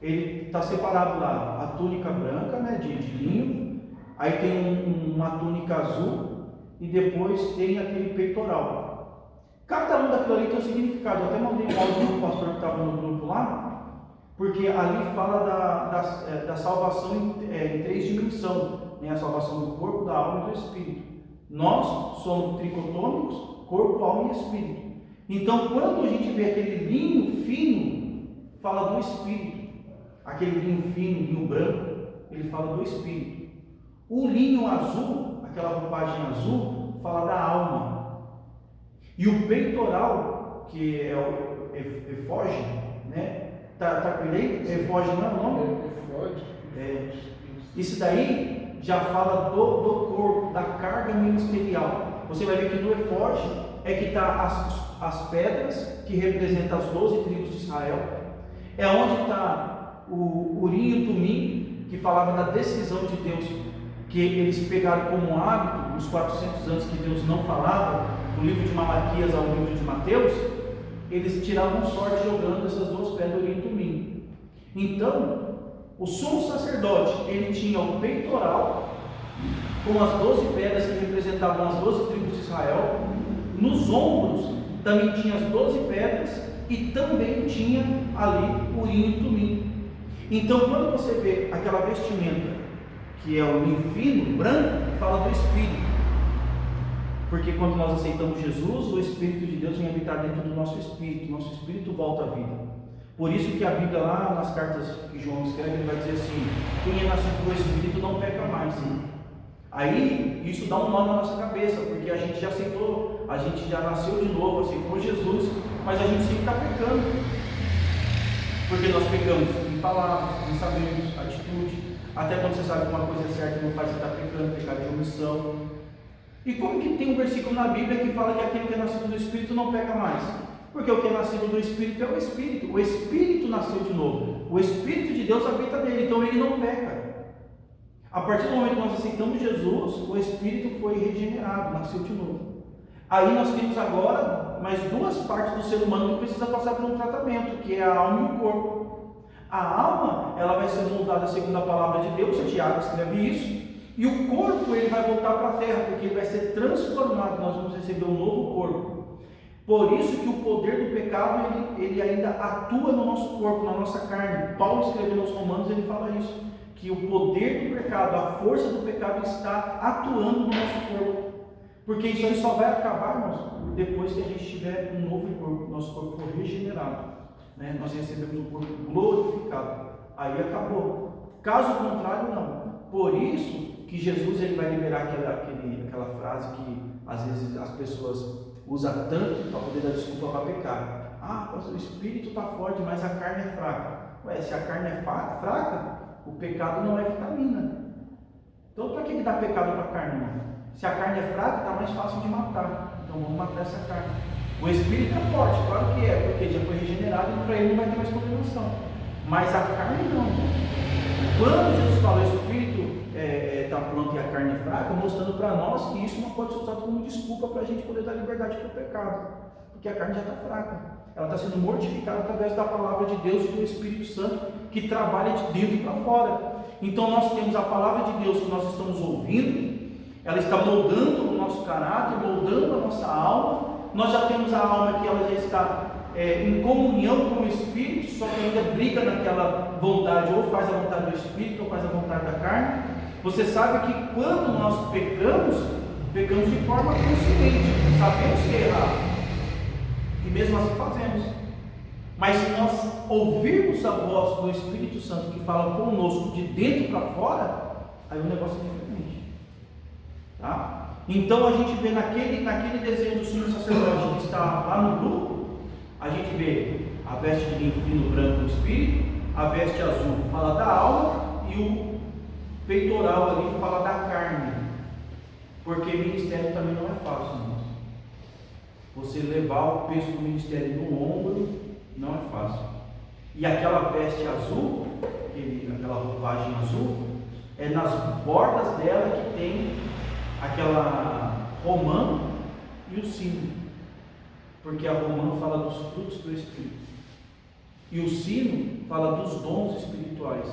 Ele está separado lá, a túnica branca, né, de linho, aí tem uma túnica azul e depois tem aquele peitoral. Cada um daquilo ali tem um significado. Eu até mandei um áudio do pastor que estava no grupo lá, porque ali fala da salvação em 3 dimensões, né, a salvação do corpo, da alma e do espírito. Nós somos tricotômicos, corpo, alma e espírito. Então, quando a gente vê aquele linho fino, fala do espírito. Aquele linho fino, linho branco, ele fala do espírito. O linho azul, aquela roupagem azul, fala da alma. E o peitoral, que é o efógio, né? Tá com ele? Efógio não é o nome? Efógio. Isso daí já fala do corpo, da carga ministerial. Você vai ver que no efógio é que está as pedras que representam as 12 tribos de Israel. É onde está o Urim e o Tumim, que falava da decisão de Deus, que eles pegaram como hábito, nos 400 anos que Deus não falava, do livro de Malaquias ao livro de Mateus, eles tiravam sorte jogando essas 2 pedras, Urim e Tumim. Então, o sumo sacerdote, ele tinha o peitoral, com as 12 pedras que representavam as 12 tribos de Israel, nos ombros também tinha as 12 pedras, e também tinha ali o Urim e Tumim. Então, quando você vê aquela vestimenta, que é o linho fino, branco, fala do Espírito. Porque quando nós aceitamos Jesus, o Espírito de Deus vem habitar dentro do nosso Espírito volta à vida. Por isso que a Bíblia, lá nas cartas que João escreve, ele vai dizer assim: quem é nascido pelo Espírito não peca mais. Aí, isso dá um nó na nossa cabeça, porque a gente já aceitou, a gente já nasceu de novo, aceitou Jesus, mas a gente sempre está pecando, porque nós pecamos em palavras, em saberes, atitude. Até quando você sabe que uma coisa é certa e não faz, você está pecando, pecado de omissão. E como que tem um versículo na Bíblia que fala que aquele que é nascido do Espírito não peca mais? Porque o que é nascido do Espírito é o Espírito nasceu de novo, o Espírito de Deus habita nele, então ele não peca. A partir do momento que nós aceitamos Jesus, o Espírito foi regenerado, nasceu de novo. Aí nós temos agora mais duas partes do ser humano que precisa passar por um tratamento, que é a alma e o corpo. A alma, ela vai ser moldada segundo a palavra de Deus, Tiago escreve isso, e o corpo ele vai voltar para a terra, porque ele vai ser transformado, nós vamos receber um novo corpo. Por isso que o poder do pecado, ele ainda atua no nosso corpo, na nossa carne. Paulo escrevendo aos Romanos, ele fala isso, que o poder do pecado, a força do pecado está atuando no nosso corpo. Porque isso aí só vai acabar, irmãos, depois que a gente tiver um novo corpo, nosso corpo for regenerado, né? Nós recebemos um corpo glorificado, aí acabou. Caso contrário, não. Por isso que Jesus ele vai liberar aquela frase que às vezes as pessoas usam tanto para poder dar desculpa para pecar. Ah, o espírito está forte, mas a carne é fraca. Ué, se a carne é fraca, o pecado não é vitamina. Então, para que dá pecado para a carne, irmão? Se a carne é fraca, está mais fácil de matar. Então, vamos matar essa carne. O espírito é forte, claro que é, porque já foi regenerado e para ele não vai ter mais condenação. Mas a carne não. Quando Jesus fala o espírito está pronto e a carne é fraca, mostrando para nós que isso não pode ser usado como desculpa para a gente poder dar liberdade para o pecado. Porque a carne já está fraca. Ela está sendo mortificada através da palavra de Deus e do Espírito Santo que trabalha de dentro para fora. Então nós temos a palavra de Deus que nós estamos ouvindo, ela está moldando o nosso caráter, moldando a nossa alma. Nós já temos a alma que ela já está em comunhão com o Espírito, só que ainda briga naquela vontade, ou faz a vontade do Espírito, ou faz a vontade da carne. Você sabe que quando nós pecamos de forma consciente, sabemos que é errado, e mesmo assim fazemos. Mas se nós ouvirmos a voz do Espírito Santo que fala conosco de dentro para fora, aí o negócio é diferente. Tá? Então a gente vê naquele desenho do sumo sacerdote que está lá no grupo, a gente vê a veste de linho fino branco do Espírito, a veste azul fala da alma e o peitoral ali fala da carne. Porque ministério também não é fácil, irmãos. Você levar o peso do ministério no ombro não é fácil. E aquela veste azul, aquela roupagem azul, é nas bordas dela que tem aquela romã e o sino. Porque a romã fala dos frutos do Espírito. E o sino fala dos dons espirituais.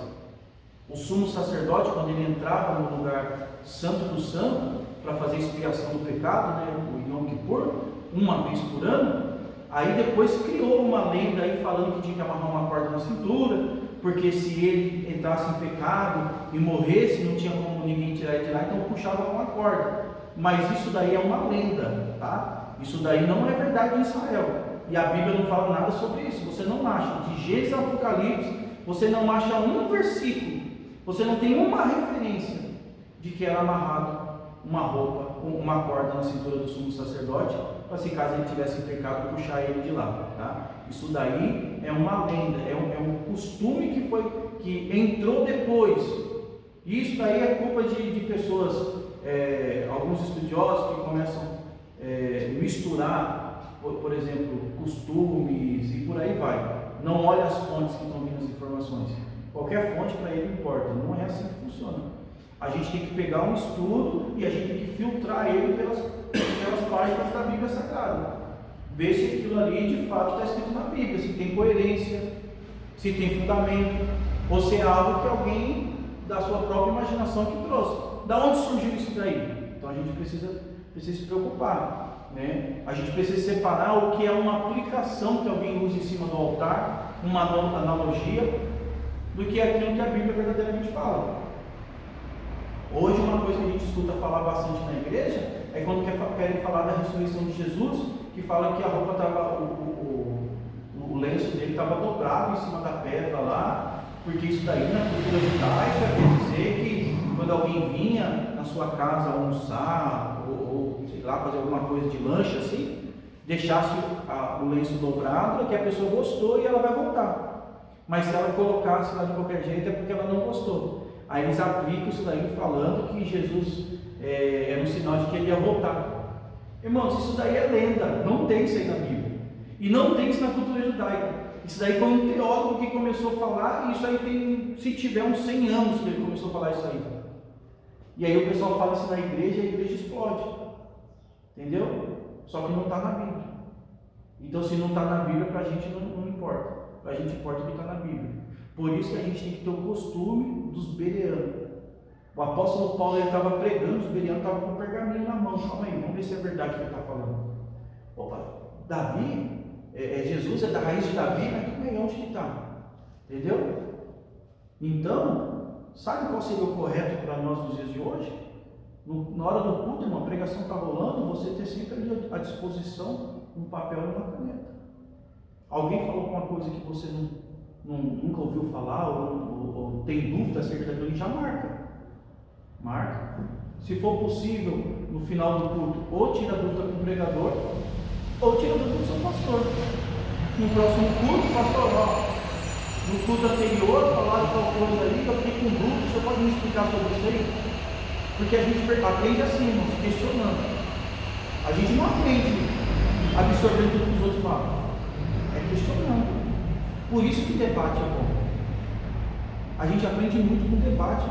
O sumo sacerdote, quando ele entrava no lugar santo do santo, para fazer expiação do pecado, né, o Yom Kippur, uma vez por ano, aí depois criou uma lenda aí falando que tinha que amarrar uma corda na cintura, porque se ele entrasse em pecado e morresse, não tinha como ninguém tirar ele de lá, então puxava com uma corda. Mas isso daí é uma lenda, tá? Isso daí não é verdade em Israel. E a Bíblia não fala nada sobre isso. Você não acha, de Gênesis a Apocalipse, você não acha um versículo, você não tem uma referência de que era amarrado uma roupa, uma corda na cintura do sumo sacerdote, para se caso ele tivesse pecado, puxar ele de lá, tá? Isso daí é uma lenda, é um costume que entrou depois. Isso daí é culpa de pessoas, alguns estudiosos que começam a misturar, por exemplo, costumes e por aí vai. Não olha as fontes que estão vindo as informações. Qualquer fonte para ele importa, não é assim que funciona. A gente tem que pegar um estudo e a gente tem que filtrar ele pelas páginas da Bíblia Sagrada. Ver se aquilo ali de fato está escrito na Bíblia, se tem coerência, se tem fundamento, ou se é algo que alguém da sua própria imaginação que trouxe. Da onde surgiu isso daí? Então a gente precisa se preocupar, né? A gente precisa separar o que é uma aplicação que alguém usa em cima do altar, uma analogia, do que é aquilo que a Bíblia verdadeiramente fala. Hoje uma coisa que a gente escuta falar bastante na igreja é quando querem falar da ressurreição de Jesus, que fala que a roupa estava, o lenço dele estava dobrado em cima da pedra lá, porque isso daí na cultura judaica quer dizer que quando alguém vinha na sua casa almoçar, ou sei lá, fazer alguma coisa de lanche assim, deixasse o lenço dobrado, é que a pessoa gostou e ela vai voltar. Mas se ela colocasse lá de qualquer jeito, é porque ela não gostou. Aí eles aplicam isso daí falando que Jesus era um sinal de que ele ia voltar. Irmãos, isso daí é lenda, não tem isso aí na Bíblia. E não tem isso na cultura judaica. Isso daí foi um teólogo que começou a falar, e isso aí tem, se tiver uns 100 anos que ele começou a falar isso aí. E aí o pessoal fala isso na igreja e a igreja explode. Entendeu? Só que não está na Bíblia. Então, se não está na Bíblia, para a gente não importa. Para a gente importa o que está na Bíblia. Por isso que a gente tem que ter o costume dos bereanos. O apóstolo Paulo estava pregando, os bereanos estavam com o pergaminho na mão. Calma aí, vamos ver se é verdade o que ele está falando. Opa, Davi, Jesus é da raiz de Davi, mas calma aí, onde que está? Entendeu? Então, sabe qual seria o correto para nós nos dias de hoje? Na hora do culto, irmão, a pregação está rolando, você ter sempre ali à disposição um papel e uma caneta. Alguém falou alguma coisa que você nunca ouviu falar ou tem dúvida acerca daquilo, já marca. Marca. Se for possível, no final do culto, ou tira a dúvida com o pregador, ou tira a dúvida com o seu pastor. No próximo culto, pastor, no culto anterior, falaram tal coisa ali, eu fiquei com dúvida, você pode me explicar sobre isso aí? Porque a gente aprende assim, irmãos, questionando. A gente não aprende absorvendo tudo que os outros falam. É questionando. Por isso que debate é bom. A gente aprende muito com debate.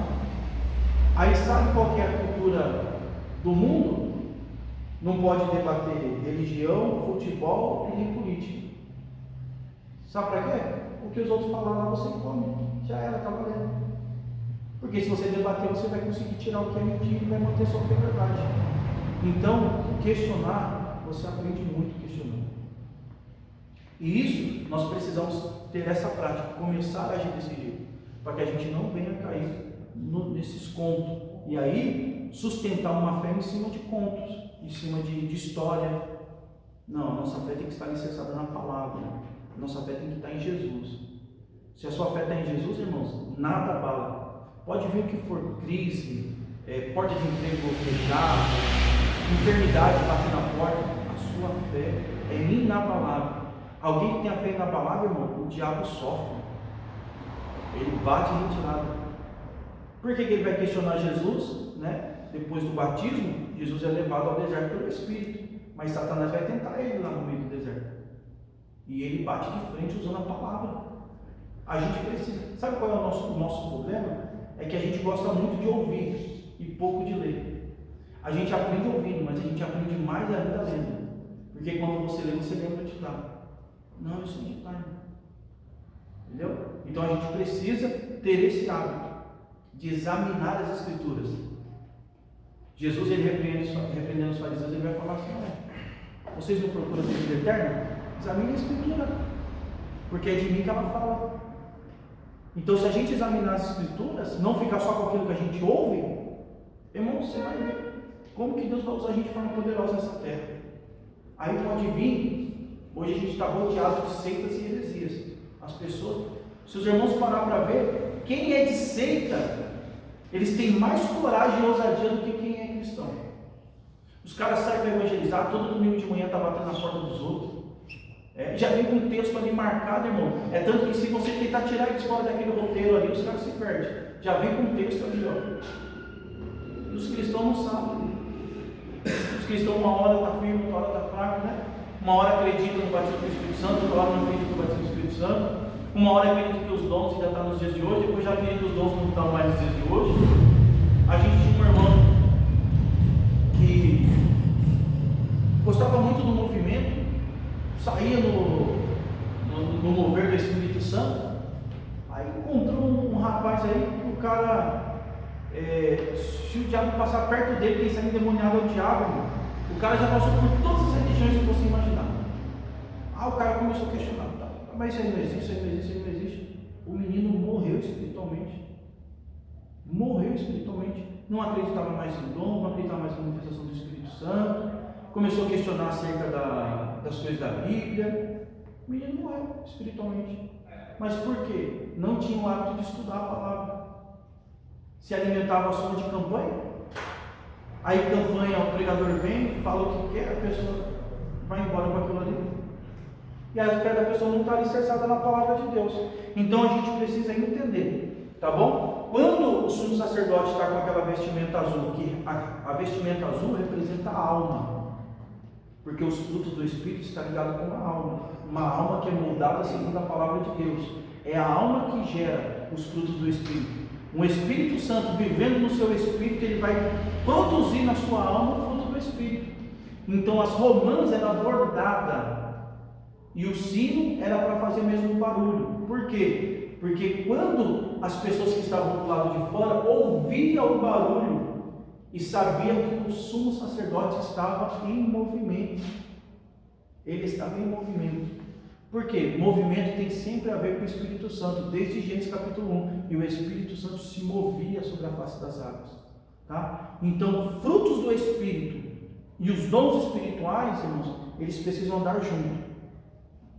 Aí sabe qual que é a cultura do mundo? Não pode debater religião, futebol e nem política. Sabe para quê? O que os outros falaram lá você come. Já era, está valendo. Porque se você debater, você vai conseguir tirar o que é mentira e vai manter só o que é verdade. Então, questionar, você aprende muito questionando. E isso, nós precisamos ter essa prática, começar a agir desse jeito, para que a gente não venha cair nesses contos. E aí, sustentar uma fé em cima de contos, em cima de história. Não, a nossa fé tem que estar alicerçada na palavra. A nossa fé tem que estar em Jesus. Se a sua fé está em Jesus, irmãos, nada abala. Pode vir o que for, crise, porta de emprego fechada, enfermidade bater na porta, a sua fé é inabalável. Alguém que tem a fé inabalável, irmão, o diabo sofre. Ele bate em retirada. Por que ele vai questionar Jesus? Né? Depois do batismo, Jesus é levado ao deserto pelo Espírito, mas Satanás vai tentar ele lá no meio do deserto. E ele bate de frente usando a palavra. A gente precisa. Sabe qual é o nosso problema? É que a gente gosta muito de ouvir e pouco de ler. A gente aprende ouvindo, mas a gente aprende mais ainda lendo. Porque quando você lê, você lembra de dar. Não, isso não está. Entendeu? Então a gente precisa ter esse hábito de examinar as Escrituras. Jesus, ele repreendendo os fariseus, ele vai falar assim: olha, vocês não procuram a vida eterna? Examine a Escritura, porque é de mim que ela fala. Então, se a gente examinar as Escrituras, não ficar só com aquilo que a gente ouve, irmão, você vai ver como que Deus vai usar a gente de forma poderosa nessa terra. Aí pode vir, hoje a gente está rodeado de seitas e heresias. As pessoas, se os irmãos parar para ver, quem é de seita, eles têm mais coragem e ousadia do que quem é cristão. Os caras saem para evangelizar, todo domingo de manhã está batendo na porta dos outros. Já vem com um texto ali marcado, irmão. É tanto que se você tentar tirar eles fora daquele roteiro ali, os caras se perdem. Já vem com um texto ali, ó. E os cristãos não sabem. Os cristãos uma hora está firme, outra hora está fraco, né? Uma hora acredita no batismo do Espírito Santo, outra hora não acredita no batismo do Espírito Santo. Uma hora acredita que os dons ainda estão nos dias de hoje, depois já acredita que os dons não estão mais nos dias de hoje. A gente tinha um irmão que gostava muito do movimento, saía no mover do Espírito Santo. Aí encontrou um rapaz aí, o cara, se o diabo passar perto dele, quem sai endemoniado é o diabo, irmão. O cara já passou por todas as religiões que você imaginar. O cara começou a questionar: mas isso aí não existe, isso aí não existe, isso aí não existe. O menino morreu espiritualmente. Morreu espiritualmente. Não acreditava mais em dom, não acreditava mais na manifestação do Espírito Santo. Começou a questionar acerca das coisas da Bíblia. O menino morreu espiritualmente. Mas por quê? Não tinha o hábito de estudar a palavra. Se alimentava só de campanha. Aí campanha, o pregador vem, fala o que quer, a pessoa vai embora com aquilo ali. E a fé da pessoa não está alicerçada na palavra de Deus. Então a gente precisa entender, tá bom? Quando o sumo sacerdote está com aquela vestimenta azul, que a vestimenta azul representa a alma, porque os frutos do Espírito estão ligados com a alma, uma alma que é moldada segundo a palavra de Deus. É a alma que gera os frutos do Espírito. Um Espírito Santo vivendo no seu Espírito, ele vai produzir na sua alma o fruto do Espírito. Então as romãs eram bordadas e o sino era para fazer mesmo barulho. Por quê? Porque quando as pessoas que estavam do lado de fora ouviam o barulho e sabiam que o sumo sacerdote estava em movimento, ele estava em movimento. Por quê? Movimento tem sempre a ver com o Espírito Santo, desde Gênesis capítulo 1, e o Espírito Santo se movia sobre a face das águas, tá? Então, frutos do Espírito e os dons espirituais, irmãos, eles precisam andar junto,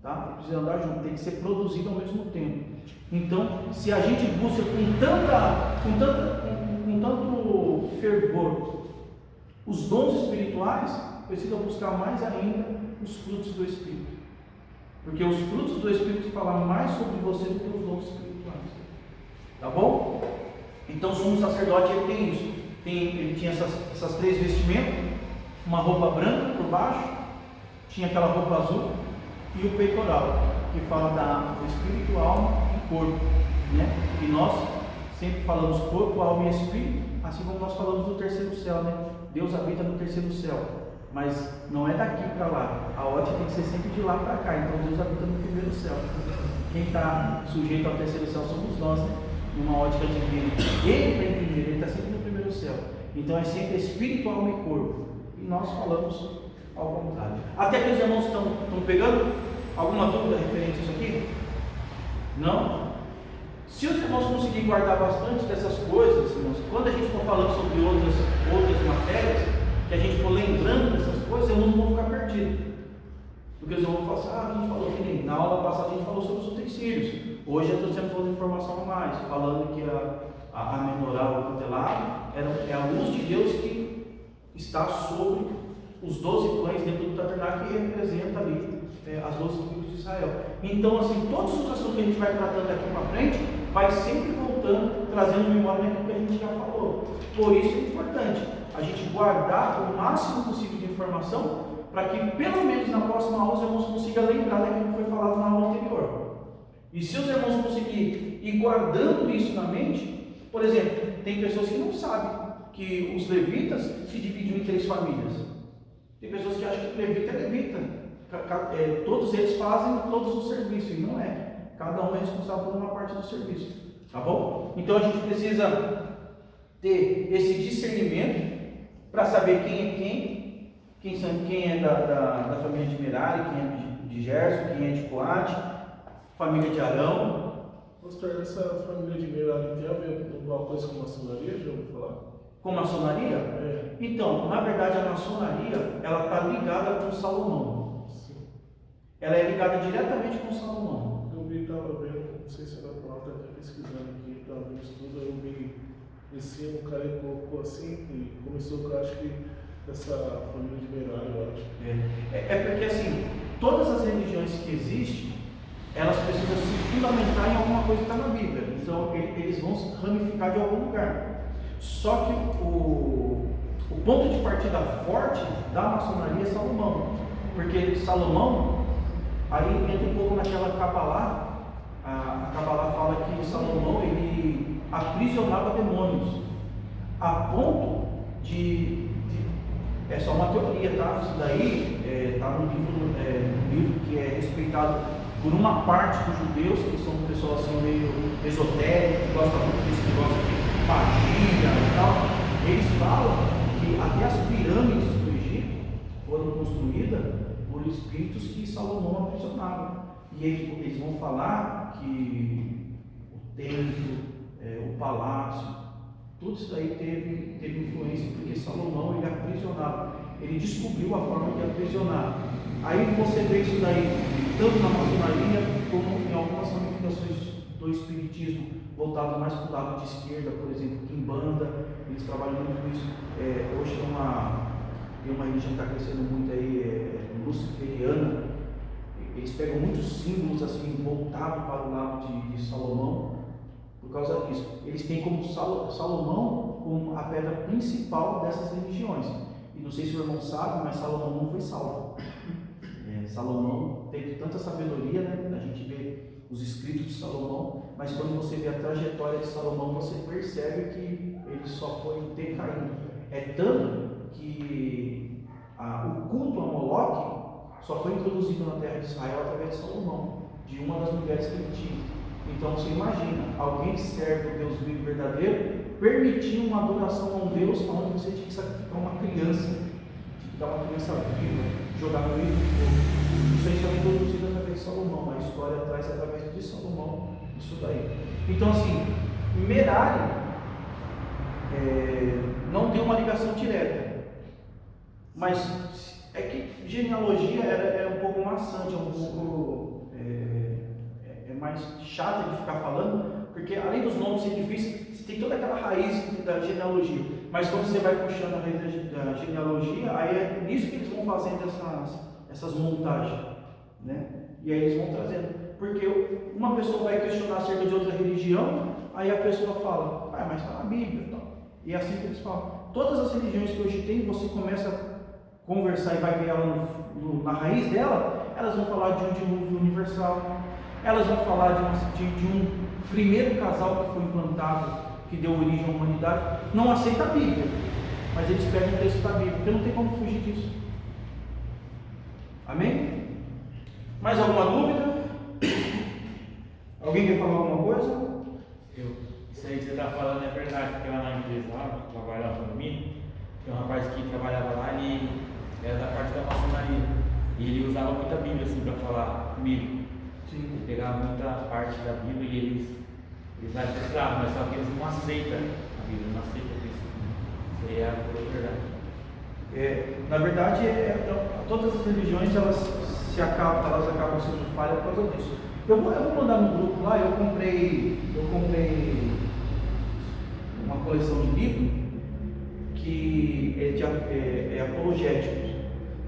tá? Eles precisam andar junto, tem que ser produzido ao mesmo tempo. Então, se a gente busca com tanto fervor os dons espirituais, precisa buscar mais ainda os frutos do Espírito. Porque os frutos do Espírito falam mais sobre você do que os dons espirituais. Tá bom? Então o sumo sacerdote ele tem isso. Ele tinha essas três vestimentas, uma roupa branca por baixo, tinha aquela roupa azul e o peitoral, que fala do espírito, alma e corpo. Né? E nós sempre falamos corpo, alma e espírito, assim como nós falamos do terceiro céu. Né? Deus habita no terceiro céu. Mas não é daqui para lá, a ótica tem que ser sempre de lá para cá. Então Deus habita no primeiro céu. Quem está sujeito ao terceiro céu somos nós, né? Numa ótica divina. Ele está em primeiro, ele está sempre no primeiro céu. Então é sempre espírito, alma e corpo. E nós falamos ao contrário. Até que os irmãos estão pegando alguma dúvida referente a isso aqui? Não? Se os irmãos conseguirem guardar bastante dessas coisas, irmãos, quando a gente for falando sobre outras matérias, que a gente for lembrando dessas coisas, eu não vou ficar perdido. Porque os irmãos vão falar assim, a gente falou que nem na aula passada a gente falou sobre os utensílios. Hoje eu trouxemos outra informação a mais, falando que a menorá, o cutelado, é a luz de Deus que está sobre os 12 pães dentro do tabernáculo, que representa ali as 12 tribos de Israel. Então, assim, todos os assuntos que a gente vai tratando aqui para frente, vai sempre voltando, trazendo memória daquilo que a gente já falou. Por isso é importante a gente guardar o máximo possível de informação, para que pelo menos na próxima aula os irmãos consigam lembrar daquilo que foi falado na aula anterior. E se os irmãos conseguirem ir guardando isso na mente, por exemplo, tem pessoas que não sabem que os levitas se dividem em 3 famílias. Tem pessoas que acham que levita é levita, todos eles fazem todos os serviços, e não é. Cada um é responsável por uma parte do serviço, tá bom? Então a gente precisa ter esse discernimento para saber quem é quem é da família de Merari, quem é de Gerson, quem é de Coate, família de Arão. Pastor, essa família de Merari tem a ver com alguma coisa com maçonaria, já ouviu falar? Com maçonaria? É. Então, na verdade a maçonaria, ela está ligada com Salomão. Sim. Ela é ligada diretamente com Salomão. Eu estava vendo, não sei se era para estar até pesquisando aqui, estava vendo estudo, eu vi esse um cara colocou assim, e começou com, acho que, essa família de Merari, eu acho. É porque assim, todas as religiões que existem, elas precisam se fundamentar em alguma coisa que está na Bíblia. Então eles vão se ramificar de algum lugar. Só que o ponto de partida forte da maçonaria é Salomão. Porque Salomão, aí entra um pouco naquela Cabalá. A Cabalá fala que Salomão ele aprisionava demônios a ponto de é só uma teoria, tá? Isso daí está num livro que é respeitado por uma parte dos judeus, que são pessoas assim meio esotéricas, que gostam muito disso, que gostam de magia e tal. Eles falam que até as pirâmides do Egito foram construídas por espíritos que Salomão aprisionava. E eles vão falar que o templo, o palácio, tudo isso daí teve influência, porque Salomão ele aprisionava, ele descobriu a forma de aprisionar. Aí você vê isso daí, tanto na maçonaria, como em algumas ramificações do espiritismo, voltado mais para o lado de esquerda, por exemplo, Quimbanda, eles trabalham muito com isso. Hoje tem tem uma religião que está crescendo muito aí, luciferiana. Eles pegam muitos símbolos assim, voltados para o lado de Salomão, por causa disso. Eles têm como Salomão como a pedra principal dessas religiões. E não sei se o irmão sabe, mas Salomão não foi salvo. Salomão teve tanta sabedoria, né? A gente vê os escritos de Salomão, mas quando você vê a trajetória de Salomão, você percebe que ele só foi decaindo. É tanto que o culto a Moloque só foi introduzido na terra de Israel através de Salomão, de uma das mulheres que ele tinha. Então você imagina, alguém que serve o Deus vivo e verdadeiro, permitir uma adoração a um Deus onde você tinha que sacrificar uma criança, tinha que dar uma criança viva, jogar no meio do fogo. Isso aí foi introduzido através de Salomão, a história traz através de Salomão isso daí. Então assim, Merari não tem uma ligação direta, mas é que genealogia é um pouco maçante, é mais chata de ficar falando, porque além dos nomes serem difíceis, você tem toda aquela raiz da genealogia, mas quando você vai puxando a raiz da genealogia, aí é nisso que eles vão fazendo essas montagens, né? E aí eles vão trazendo, porque uma pessoa vai questionar acerca de outra religião, aí a pessoa fala, mas está na Bíblia, e é assim que eles falam. Todas as religiões que hoje tem, você começa a conversar e vai ver ela na raiz dela, elas vão falar de um dilúvio universal, elas vão falar de um primeiro casal que foi implantado, que deu origem à humanidade. Não aceita a Bíblia, mas eles pegam o texto da Bíblia, porque não tem como fugir disso. Amém? Mais alguma dúvida? Alguém quer falar alguma coisa? Isso aí que você está falando é verdade, porque lá na empresa, lá, que trabalhava comigo, tem um rapaz que trabalhava lá, ele era da parte da maçonaria, e ele usava muita Bíblia assim para falar comigo. Sim. Ele pegava muita parte da Bíblia e eles acreditavam, mas só que eles não aceitam a Bíblia, não aceitam isso. Isso aí é a pura verdade. Na verdade, todas as religiões elas acabam sendo falhas por causa disso. Eu vou mandar no grupo lá, eu comprei uma coleção de livros que é apologéticos.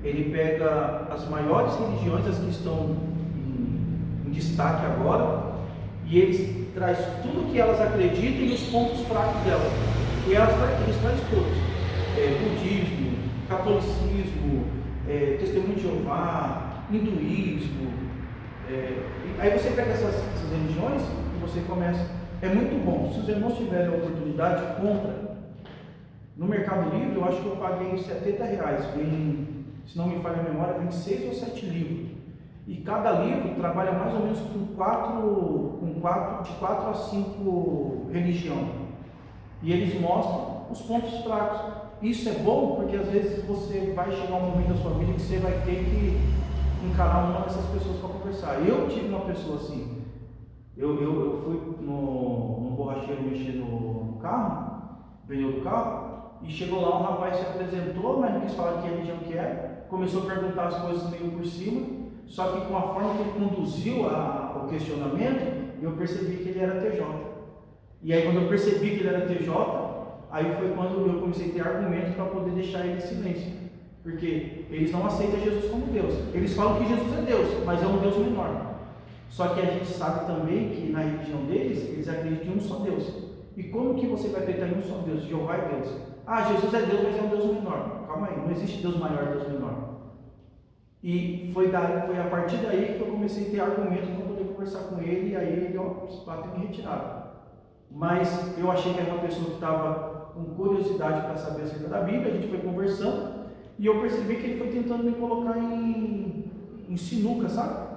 Ele pega as maiores religiões, as que estão em destaque agora, e eles traz tudo que elas acreditam e os pontos fracos delas. E eles trazem todos: budismo, catolicismo, testemunho de Jeová, hinduísmo. Aí você pega essas religiões e você começa. É muito bom. Se os irmãos tiverem a oportunidade, compra. No Mercado Livre, eu acho que eu paguei R$70. Se não me falha a memória, vem 6 ou 7 livros. E cada livro trabalha mais ou menos de 4 a 5 religiões. E eles mostram os pontos fracos. Isso é bom porque às vezes você vai chegar um momento da sua vida que você vai ter que encarar uma dessas pessoas para conversar. Eu tive uma pessoa assim. Eu fui no borracheiro mexer no carro, pneu do carro, e chegou lá um rapaz se apresentou, mas não quis falar de que religião que era, começou a perguntar as coisas meio por cima, só que com a forma que ele conduziu o questionamento, eu percebi que ele era TJ. E aí quando eu percebi que ele era TJ, aí foi quando eu comecei a ter argumento para poder deixar ele em silêncio. Porque eles não aceitam Jesus como Deus. Eles falam que Jesus é Deus, mas é um Deus menor. Só que a gente sabe também que na religião deles, eles acreditam em um só Deus. E como que você vai acreditar em um só Deus? Jeová é Deus. Jesus é Deus, mas é um Deus menor. Calma aí, não existe Deus maior e Deus menor. E foi a partir daí que eu comecei a ter argumento para poder conversar com ele, e aí ele bateu em retirada. Mas eu achei que era uma pessoa que estava com curiosidade para saber acerca da Bíblia, a gente foi conversando, e eu percebi que ele foi tentando me colocar em sinuca, sabe?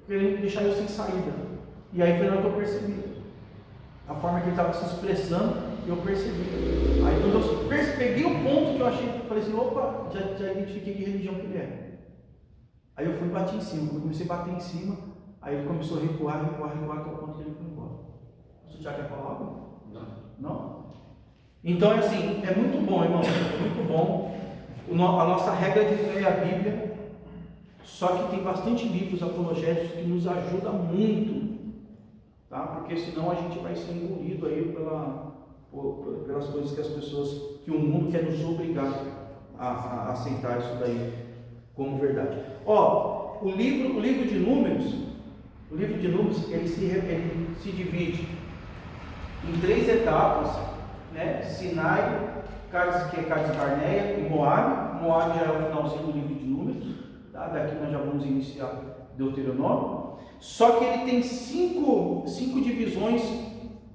Querendo deixar eu sem saída. E aí foi lá que eu percebi. A forma que ele estava se expressando, eu percebi. Aí quando eu peguei o ponto que eu achei, eu falei assim, opa, já identifiquei que religião que ele é. Aí eu fui e bati em cima. Quando eu comecei a bater em cima, aí ele começou a recuar, até o ponto que ele foi embora. Você já quer falar algo? Não? Então é assim, é muito bom, irmão, é muito bom. A nossa regra de fé é a Bíblia, só que tem bastante livros apologéticos que nos ajudam muito, tá? Porque senão a gente vai ser engolido aí pelas coisas que as pessoas, que o mundo quer nos obrigar a aceitar isso daí como verdade. Ó, o livro de Números, ele se divide em 3 etapas, né? Sinai, que é Cades Barneia e Moabe. Moabe já é o finalzinho do livro de Números, tá? Daqui nós já vamos iniciar Deuteronômio. Só que ele tem 5 divisões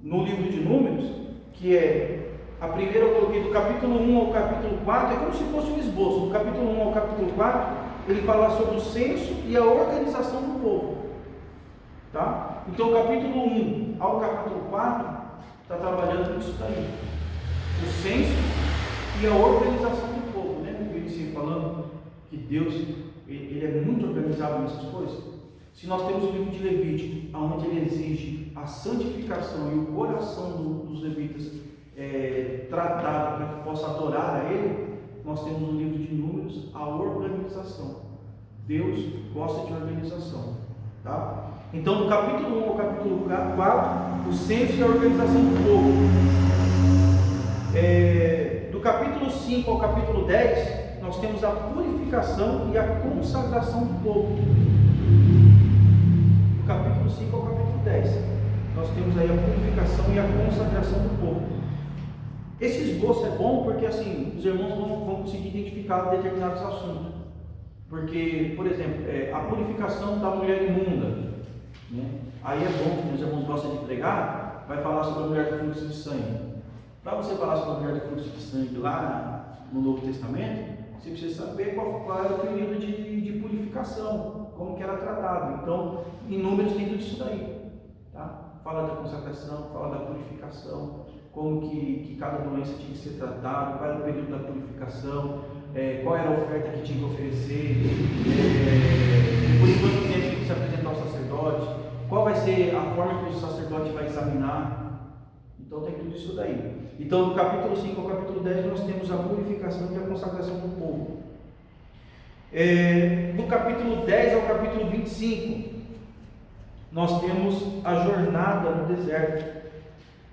no livro de Números, que é a primeira eu coloquei do capítulo 1 ao capítulo 4, é como se fosse um esboço. Do capítulo 1 ao capítulo 4, ele fala sobre o censo e a organização do povo. Tá? Então, o capítulo 1 ao capítulo 4 está trabalhando nisso daí. O censo e a organização do povo. Né? Eu iniciei falando que Deus ele é muito organizado nessas coisas. Se nós temos o livro de Levítico, onde ele exige a santificação e o coração dos levitas tratado para que possa adorar a ele, nós temos no livro de Números a organização. Deus gosta de organização. Tá? Então, do capítulo 1 ao capítulo 4, o censo e a organização do povo. Do capítulo 5 ao capítulo 10, nós temos a purificação e a consagração do povo. Do capítulo 5 ao capítulo 10, nós temos aí a purificação e a consagração do povo. Esse esboço é bom porque assim, os irmãos vão conseguir identificar determinados assuntos. Porque, por exemplo, a purificação da mulher imunda, né? Aí é bom que os irmãos gostam de pregar, vai falar sobre a mulher do fluxo de sangue. Para você falar sobre a mulher do fluxo de sangue lá no Novo Testamento, você precisa saber qual era o período de purificação, como que era tratado. Então, em Números tem tudo isso daí. Tá? Fala da consagração, fala da purificação, como que cada doença tinha que ser tratada, qual era o período da purificação, qual era a oferta que tinha que oferecer, depois de quanto tempo tinha que se apresentar ao sacerdote, qual vai ser a forma que o sacerdote vai examinar. Então tem tudo isso daí. Então do capítulo 5 ao capítulo 10 nós temos a purificação e a consagração do povo. Do capítulo 10 ao capítulo 25 nós temos a jornada no deserto.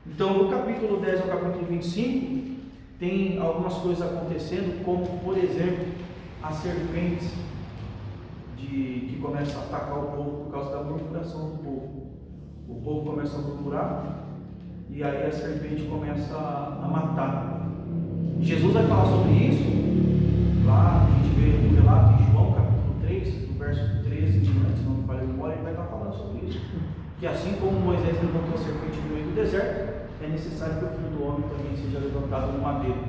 Então do capítulo 10 ao capítulo 25 tem algumas coisas acontecendo, como por exemplo as serpentes que começam a atacar o povo por causa da murmuração do povo. O povo começa a murmurar e aí a serpente começa a matar. Jesus vai falar sobre isso lá, a gente vê um relato em João capítulo 3, do verso 13 em diante, se não me falha a memória, ele vai estar falando sobre isso. Que assim como Moisés levantou a serpente no meio do deserto, é necessário que o Filho do Homem também seja levantado no madeiro.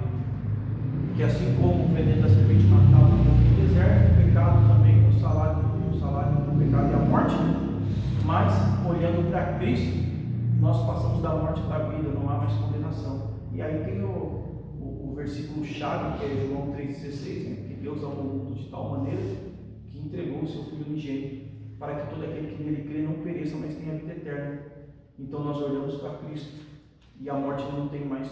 Que assim como o veneno da serpente matava no deserto, o pecado também, o salário do pecado é a morte, mas olhando para Cristo, nós passamos da morte para a vida, não há mais condenação. E aí tem o versículo chave, que é João 3,16, né? Que Deus amou o mundo de tal maneira que entregou o seu Filho unigênito, para que todo aquele que nele crê não pereça, mas tenha vida eterna. Então nós olhamos para Cristo e a morte não tem mais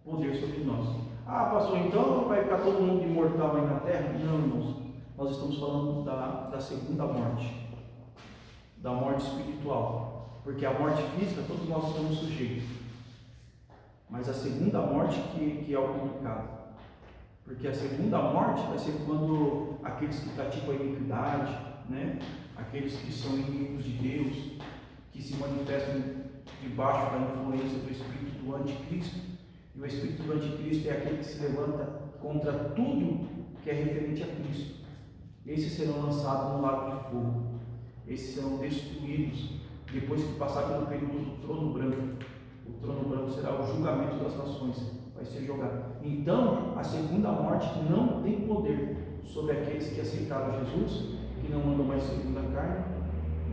poder sobre nós. Ah, pastor, então vai ficar todo mundo imortal aí na terra? Não, irmãos. Nós estamos falando da segunda morte, da morte espiritual. Porque a morte física, todos nós estamos sujeitos. Mas a segunda morte que é o complicado. Porque a segunda morte vai ser quando aqueles que praticam a iniquidade, né? Aqueles que são inimigos de Deus, que se manifestam debaixo da influência do espírito do anticristo. E o espírito do anticristo é aquele que se levanta contra tudo que é referente a Cristo. Esses serão lançados no lago de fogo. Esses serão destruídos depois que passar pelo período do trono branco. O trono branco será o julgamento das nações, vai ser jogado. Então, a segunda morte não tem poder sobre aqueles que aceitaram Jesus, que não andam mais segundo a carne,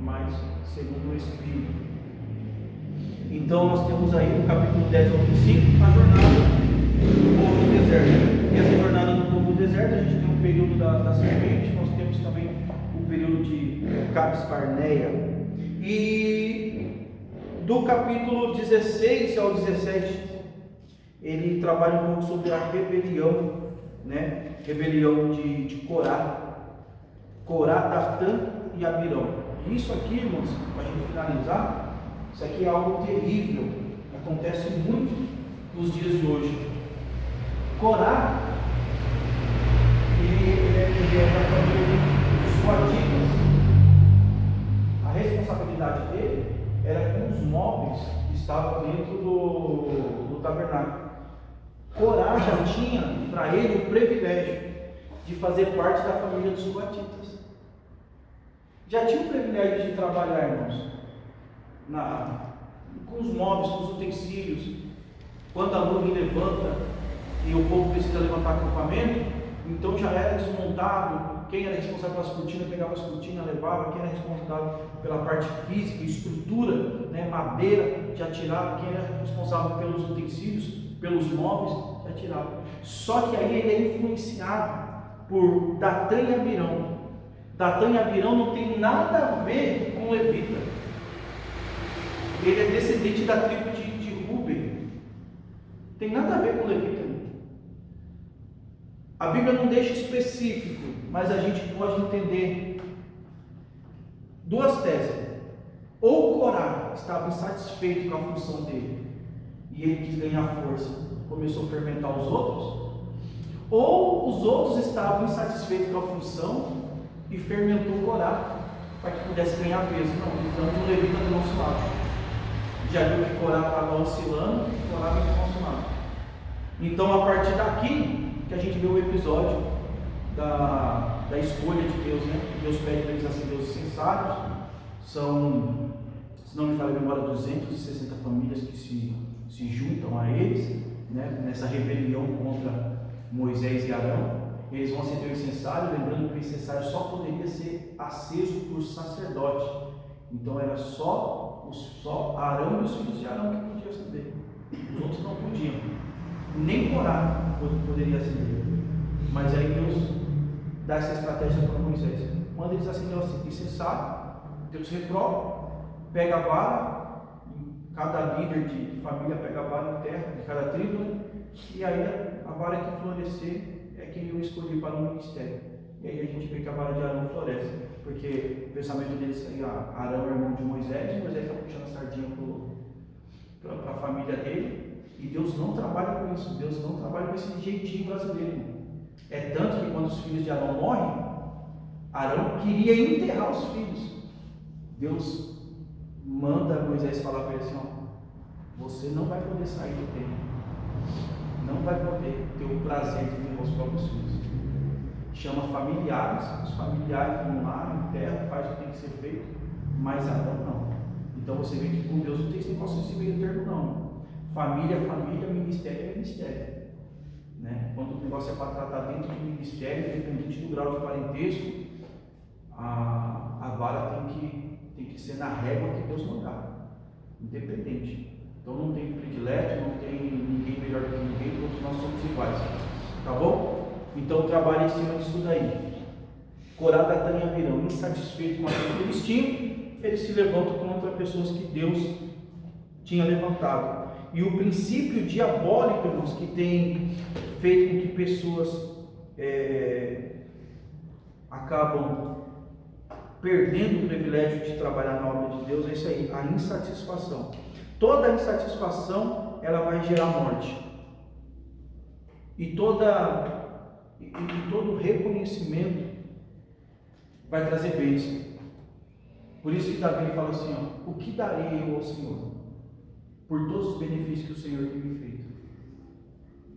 mas segundo o Espírito. Então, nós temos aí no capítulo 10 ao 25 a jornada do povo no deserto. E essa jornada do povo no deserto, a gente tem um período da serpente, nós temos também o período de Cades Barneia. E do capítulo 16 ao 17, ele trabalha um pouco sobre a rebelião, né? Rebelião de Corá, Datã e Abirão. E isso aqui, irmãos, para a gente finalizar, isso aqui é algo terrível, acontece muito nos dias de hoje. Corá ele é da família dos Coatitas. A responsabilidade dele era com os móveis que estavam dentro do tabernáculo. Corá já tinha para ele o privilégio de fazer parte da família dos Coatitas. Já tinha o privilégio de trabalhar, irmãos, com os móveis, com os utensílios. Quando a nuvem levanta e o povo precisa levantar acampamento, então já era desmontado. Quem era responsável pelas cortinas pegava as cortinas, levava. Quem era responsável pela parte física, estrutura, né, madeira, já tirava. Quem era responsável pelos utensílios, pelos móveis, já tirava. Só que aí ele é influenciado por Datã e Abirão. Datã e Abirão não tem nada a ver com levita. Ele é descendente da tribo de Rúben. Tem nada a ver com levita. A Bíblia não deixa específico, mas a gente pode entender duas teses. Ou Corá estava insatisfeito com a função dele e ele quis ganhar força, começou a fermentar os outros, ou os outros estavam insatisfeitos com a função e fermentou Corá para que pudesse ganhar peso. Não, então de um levita do nosso lado. Já viu que Corá estava oscilando, Corá vem do nosso lado. Então a partir daqui que a gente vê o episódio da escolha de Deus, né? Deus pede para eles serem deuses sensatos. São, se não me falha a memória, 260 famílias que se juntam a eles, né? Nessa rebelião contra Moisés e Arão. Eles vão acender o incensário, lembrando que o incensário só poderia ser aceso por sacerdote. Então era só Arão e os filhos de Arão que podiam acender. Os outros não podiam. Nem Corá poderia acender. Mas aí Deus dá essa estratégia para Moisés. Manda eles acender o incensário. Deus reprova, pega a vara. Cada líder de família pega a vara em terra, de cada tribo, né? E aí a vara que florescer é quem eu escolhi para o ministério. E aí a gente vê que a vara de Arão floresce, porque o pensamento deles é Arão é irmão de Moisés está puxando a sardinha para a família dele, e Deus não trabalha com isso. Deus não trabalha com esse jeitinho brasileiro. É tanto que quando os filhos de Arão morrem, Arão queria enterrar os filhos. Deus manda Moisés falar para ele assim: ó, você não vai poder sair do templo, não vai poder ter o prazer de ter os próprios filhos. Chama familiares, os familiares vão lá, enterram, faz o que tem que ser feito, mas Arão não. Então você vê que com Deus não tem esse negócio de meio termo, não. Família é família, ministério é ministério. Né? Quando o negócio é para tratar dentro do ministério, independente do grau de parentesco, a vara tem que ser na régua que Deus mandar, independente. Então não tem predileto, não tem ninguém melhor do que ninguém, todos nós somos iguais. Tá bom? Então trabalhe em cima disso daí. Corá, Datã e Abirão, insatisfeitos com aquilo que eles tinham, eles se levantam contra pessoas que Deus tinha levantado. E o princípio diabólico, irmãos, que tem feito com que pessoas acabam perdendo o privilégio de trabalhar na obra de Deus, é isso aí, a insatisfação. Toda insatisfação, ela vai gerar morte. E todo reconhecimento vai trazer bênção. Por isso que Davi fala assim: ó, o que darei eu ao Senhor por todos os benefícios que o Senhor tem me feito?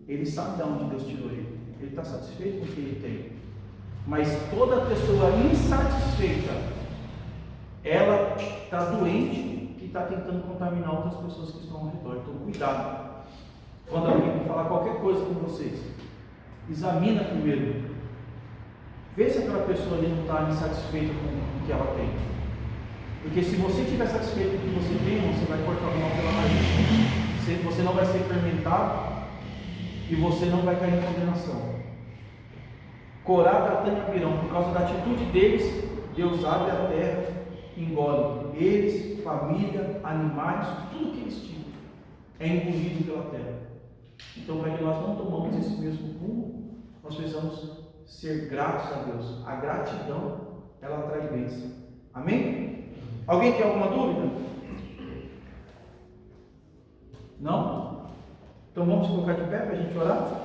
Ele sabe de onde Deus tirou ele. Ele está satisfeito com o que ele tem. Mas toda pessoa insatisfeita, ela está doente e está tentando contaminar outras pessoas que estão ao redor. Então cuidado. Quando alguém falar qualquer coisa com vocês, examina primeiro. Vê se aquela pessoa ali não está insatisfeita com o que ela tem. Porque se você estiver satisfeito com o que você tem, você vai cortar o mal pela raiz. Você não vai ser fermentado e você não vai cair em condenação. Corá, Datã e Abirão, por causa da atitude deles, Deus abre a terra e engole eles, família, animais, tudo que eles tinham é engolido pela terra. Então, para que nós não tomamos esse mesmo rumo, nós precisamos ser gratos a Deus. A gratidão, ela traz bênção. Amém? Alguém tem alguma dúvida? Não? Então vamos colocar de pé para a gente orar?